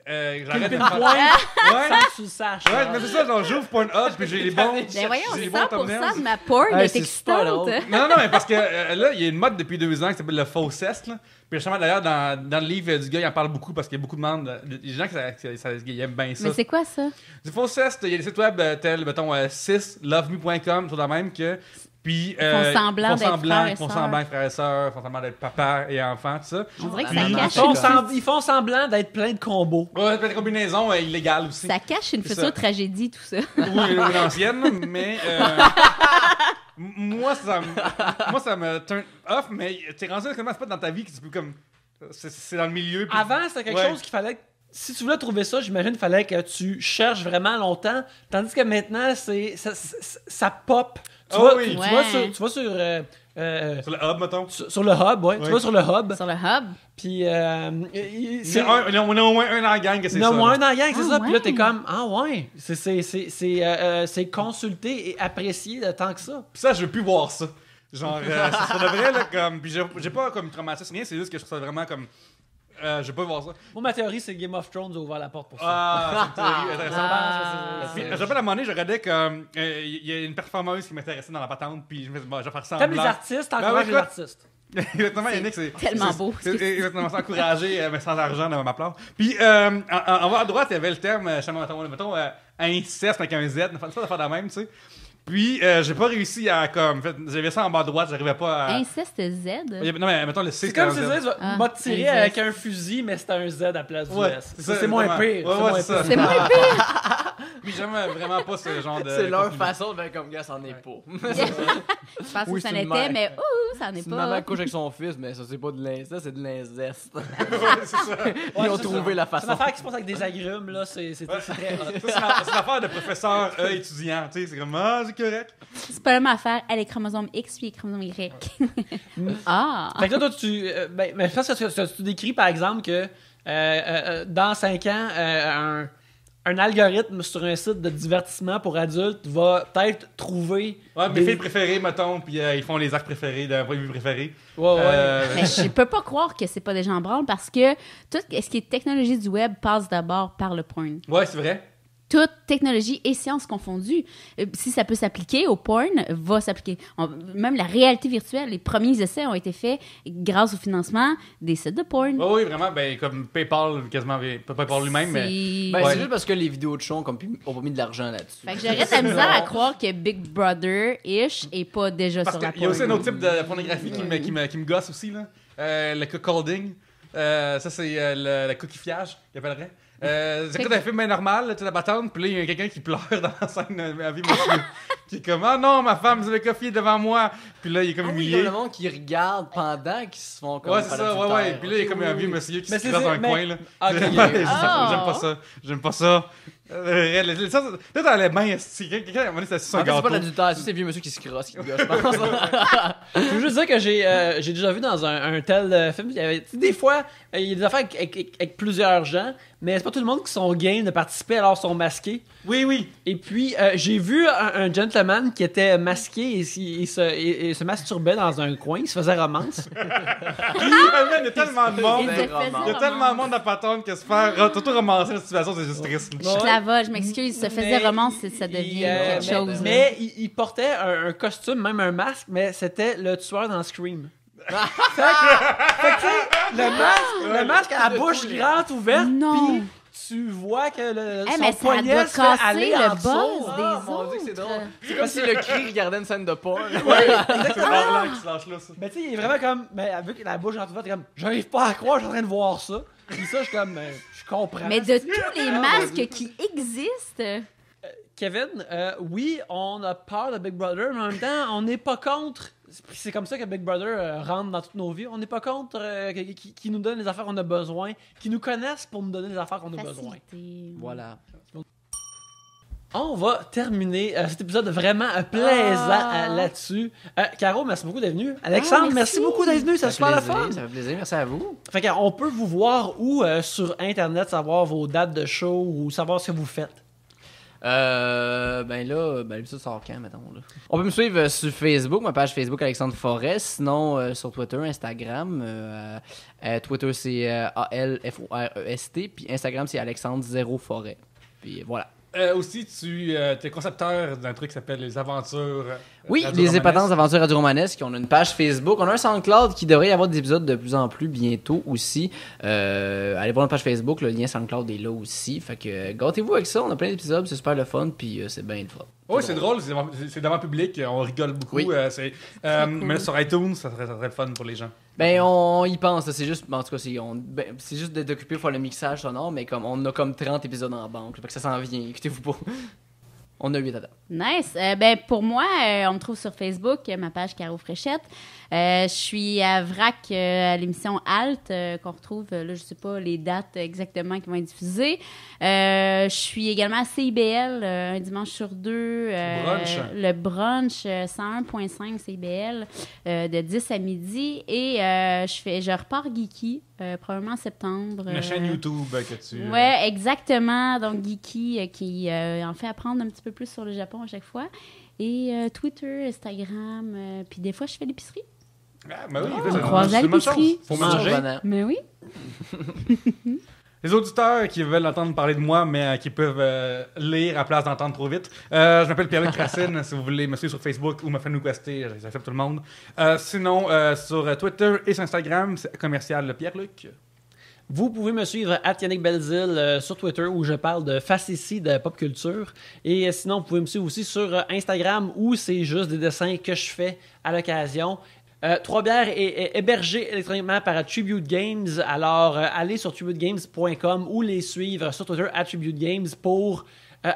j'arrête de Pinpoint, Ouais. sans que tu le saches. Ouais, mais c'est ça, genre j'ouvre Pornhub puis j'ai les bons. Ben voyons, j'ai les bons 100% thumbnails. de ma porn Ouais, est c'est super excitante. drôle. Non, mais parce que là, il y a une mode depuis 2 ans qui s'appelle le faux cest. Là. Puis justement, d'ailleurs, dans le livre du gars, il en parle beaucoup parce qu'il y a beaucoup de monde, des gens qui aiment bien ça. Mais c'est quoi ça? Du faux cest, il y a des sites web tels, mettons, sisloveme.com, tout de même que. Puis, font semblant d'être frères et ils font sœurs. semblant d'être frères et sœurs, font semblant d'être papa et enfant, tout ça. On dirait que Puis- ça Ils cache, ils font semblant d'être plein de combos. Ouais, peut-être combinaison illégale aussi. ça cache une C'est future ça. tragédie, tout ça. Oui, une ancienne, mais moi, ça me turn off, mais t'es rendu comment c'est pas dans ta vie que tu peux comme. C'est dans le milieu. Puis... Avant, c'était quelque Ouais. chose qu'il fallait. Si tu voulais trouver ça, j'imagine qu'il fallait que tu cherches vraiment longtemps. Tandis que maintenant, ça pop. Tu, Ah vas, oui. tu vas sur Sur le hub, mettons. sur le hub, ouais. Tu Ouais. vas sur le hub, Sur le hub. puis Il y a au moins un en gang que c'est il y en ça. a moins là. un en gang, c'est Ah, ça. Puis là, ouais. t'es comme, ah ouais, c'est consulté et apprécié de tant que ça. Puis ça, je veux plus voir ça. Genre, c'est sur le vrai, là, comme. Puis j'ai pas comme traumatisme, rien, c'est juste que je trouve ça vraiment comme. Je veux pas voir ça. Moi, ma théorie, c'est que Game of Thrones a ouvert la porte pour ça. Ah, c'est une théorie intéressante. Ah. Puis, je me rappelle à un moment donné, je regardais comme. Il y a une performeuse qui m'intéressait dans la patente, puis je me suis dit, bon, je vais faire ça en T'aimes les blanc. artistes, Ben t'encourages ouais, les écoute. artistes. Exactement, Yannick, c'est. Tellement c'est- beau. C'est exactement ça, encouragé, mais sans argent dans ma place. Puis, en bas à droite, il y avait le terme, mettons, inceste avec un Z, une fois de faire de même, tu sais. Puis, j'ai pas réussi à, comme. En fait, j'avais ça en bas à droite, j'arrivais pas à. Inceste Z? Non, mais mettons le C. C'est comme si un tu Z. disais, Ah, va te tirer un avec Z. un fusil, mais c'était un Z à la place du Ouais, S. c'est ça, C'est moins exactement. pire. Ouais, c'est ouais, moins c'est ça. pire. C'est moins pire! Puis, j'aime vraiment pas ce genre de. C'est leur contenu. façon de faire comme gars, c'en est pas. Je pense Oui, que ça c'est une l'était, mère. mais ça n'en est C'est une maman pas. qui couche avec son fils, mais ça, c'est pas de l'inceste, c'est de l'inceste. Ouais, c'est ça. Ils ont c'est trouvé ça. la C'est façon. une affaire qui se passe avec des agrumes, là. C'est très hot. Ça, c'est l'affaire de professeur étudiant, tu sais. C'est comme, ah, c'est correct. C'est pas la même affaire. Elle est chromosome X puis chromosome Y. Ah! Fait que là, toi, mais je pense que tu décris, par exemple, que dans 5 ans, un algorithme sur un site de divertissement pour adultes va peut-être trouver. Ouais, mes des- filles préférées, mettons, puis ils font les arcs préférés d'un point de vue préféré. Ouais, ouais. Mais je peux pas croire que c'est pas des gens en branle parce que tout ce qui est technologie du web passe d'abord par le porn. Ouais, c'est vrai. Toute technologie et sciences confondues, si ça peut s'appliquer au porn, va s'appliquer. Même la réalité virtuelle, les premiers essais ont été faits grâce au financement des sites de porn. Ouais, oui, vraiment, ben, comme PayPal, quasiment, pas PayPal lui-même, mais. C'est- Ben, Ouais. c'est juste parce que les vidéos de show ont pas mis de l'argent là-dessus. Fait que j'aurais de la misère à croire que Big Brother-ish est pas déjà Parce sur la qu'il y a aussi un porn. autre type de pornographie qui me gosse aussi, là. Le cuckolding. Ça, c'est le cookifiage, il appellerait. C'est Fait comme un film bien normal, là, tu sais, la battante, puis là, il y a quelqu'un qui pleure dans la scène de Ma vie, monsieur. Qui est comme, ah non, ma femme, vous avez coffee devant moi. Puis là, il est comme Ah oui, il y a humilié. le monde qui regarde pendant qu'ils se font comme Ouais, c'est ça, ouais. Puis là, il y a comme un vieux monsieur qui Mais se c'est croise dans ça, un mais- coin, là. Ah, ok, ok. J'aime pas ça. J'aime pas ça. Là, t'as les mains, si quelqu'un, à un moment donné, c'est assis sur un En fait, c'est gâteau. pas l'adultère, c'est vieux monsieur qui se crosse, qui gosse, je pense. Je veux juste dire que j'ai déjà vu dans un tel film, il y avait, tu sais, des fois, il y a des affaires avec plusieurs gens, mais c'est pas tout le monde qui sont game de participer, alors sont masqués. Oui, oui. Et puis, j'ai vu un gentleman qui était masqué et se masturbait dans un coin, il se faisait romance. Il y a tellement de monde. Il se Il y faisait Il y a tellement de romance. monde à patente que se faire tout-romancer la situation, c'est juste triste. Je te la vole, je m'excuse, se faisait Mais romance, ça devient quelque chose. Mais il portait un costume, même un masque, mais c'était le tueur dans Scream. fait que, tu sais, le masque à la bouche grande ouverte, Non. puis tu vois que Eh, son mais ça poignet doit se fait aller casser le en dessous. buzz des Ah, mon Dieu, que c'est autres. drôle. C'est comme si le cri regardait une scène de porn. C'est Blanc qui se lâche là, ça. Mais tu sais, il est vraiment comme, mais avec la bouche grande ouverte, t'es comme, j'arrive pas à croire, je suis en train de voir ça. Puis ça, je suis comme, je comprends. Mais de tous les masques qui existent, Kevin, oui, on a peur de Big Brother, mais en même temps, on n'est pas contre. Puis c'est comme ça que Big Brother rentre dans toutes nos vies. On n'est pas contre qui nous donne les affaires qu'on a besoin, qui nous connaissent pour nous donner les affaires qu'on a besoin. facilité. Voilà. On va terminer cet épisode vraiment plaisant Ah. là-dessus. Caro, merci beaucoup d'être venu. Alexandre, Ah, merci merci. beaucoup d'être venu. C'est Ça super fait le plaisir, fun. ça fait plaisir, merci à vous. Fait qu'on peut vous voir où sur Internet, savoir vos dates de show ou savoir ce que vous faites. Ben là, ça sort quand, mettons, là? On peut me suivre sur Facebook, ma page Facebook Alexandre Forest, sinon sur Twitter, Instagram. Twitter, c'est ALFOREST, puis Instagram, c'est Alexandre 0 Forêt. Puis voilà. Aussi, tu es concepteur d'un truc qui s'appelle Les Aventures. Oui, Les Épatantes Aventures Radio-Romanesques. On a une page Facebook. On a un SoundCloud qui devrait y avoir des épisodes de plus en plus bientôt aussi. Allez voir notre page Facebook. Le lien SoundCloud est là aussi. Fait que gâtez-vous avec ça. On a plein d'épisodes. C'est super le fun. Puis c'est bien le fun. Oui, c'est drôle. C'est devant le public. On rigole beaucoup. Oui. Mais sur iTunes, ça serait le fun pour les gens. Ben, on y pense. C'est juste, en tout cas, c'est juste d'occuper pour le mixage sonore. Mais comme on a comme 30 épisodes en banque. Fait que ça s'en vient. Écoutez-vous pas. On a 8 à date. Nice. Ben, pour moi, on me trouve sur Facebook, ma page Caro Fréchette. Je suis à VRAC, à l'émission Alt, qu'on retrouve, là, je sais pas les dates exactement qui vont être diffusées. Je suis également à CIBL, un dimanche sur 2. Le brunch 101.5 CIBL, de 10 à midi. Et je repars Geeky, probablement en septembre. Une chaîne YouTube que tu... Ouais, exactement. Donc, Geeky, qui en fait apprendre un petit peu plus sur le Japon à chaque fois. Et Twitter, Instagram, puis des fois, je fais l'épicerie. Ah, ben oui, on croise à l'épicerie. Faut manger. Mais oui. Les auditeurs qui veulent entendre parler de moi, mais qui peuvent lire à place d'entendre trop vite, je m'appelle Pierre-Luc Racine. Si vous voulez me suivre sur Facebook ou me faire nous requester, j'accepte tout le monde. Sinon, sur Twitter et sur Instagram, c'est commercial Pierre-Luc. Vous pouvez me suivre à Yannick Belzile sur Twitter où je parle de facéties de pop culture. Et sinon, vous pouvez me suivre aussi sur Instagram où c'est juste des dessins que je fais à l'occasion. Trois-Bières est hébergé électroniquement par Tribute Games. Alors, allez sur tributegames.com ou les suivre sur Twitter @TributeGames pour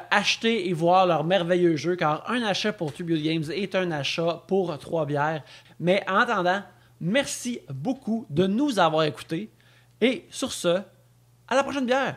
acheter et voir leur merveilleux jeu. Car un achat pour Tribute Games est un achat pour Trois-Bières. Mais en attendant, merci beaucoup de nous avoir écoutés. Et sur ce, à la prochaine bière!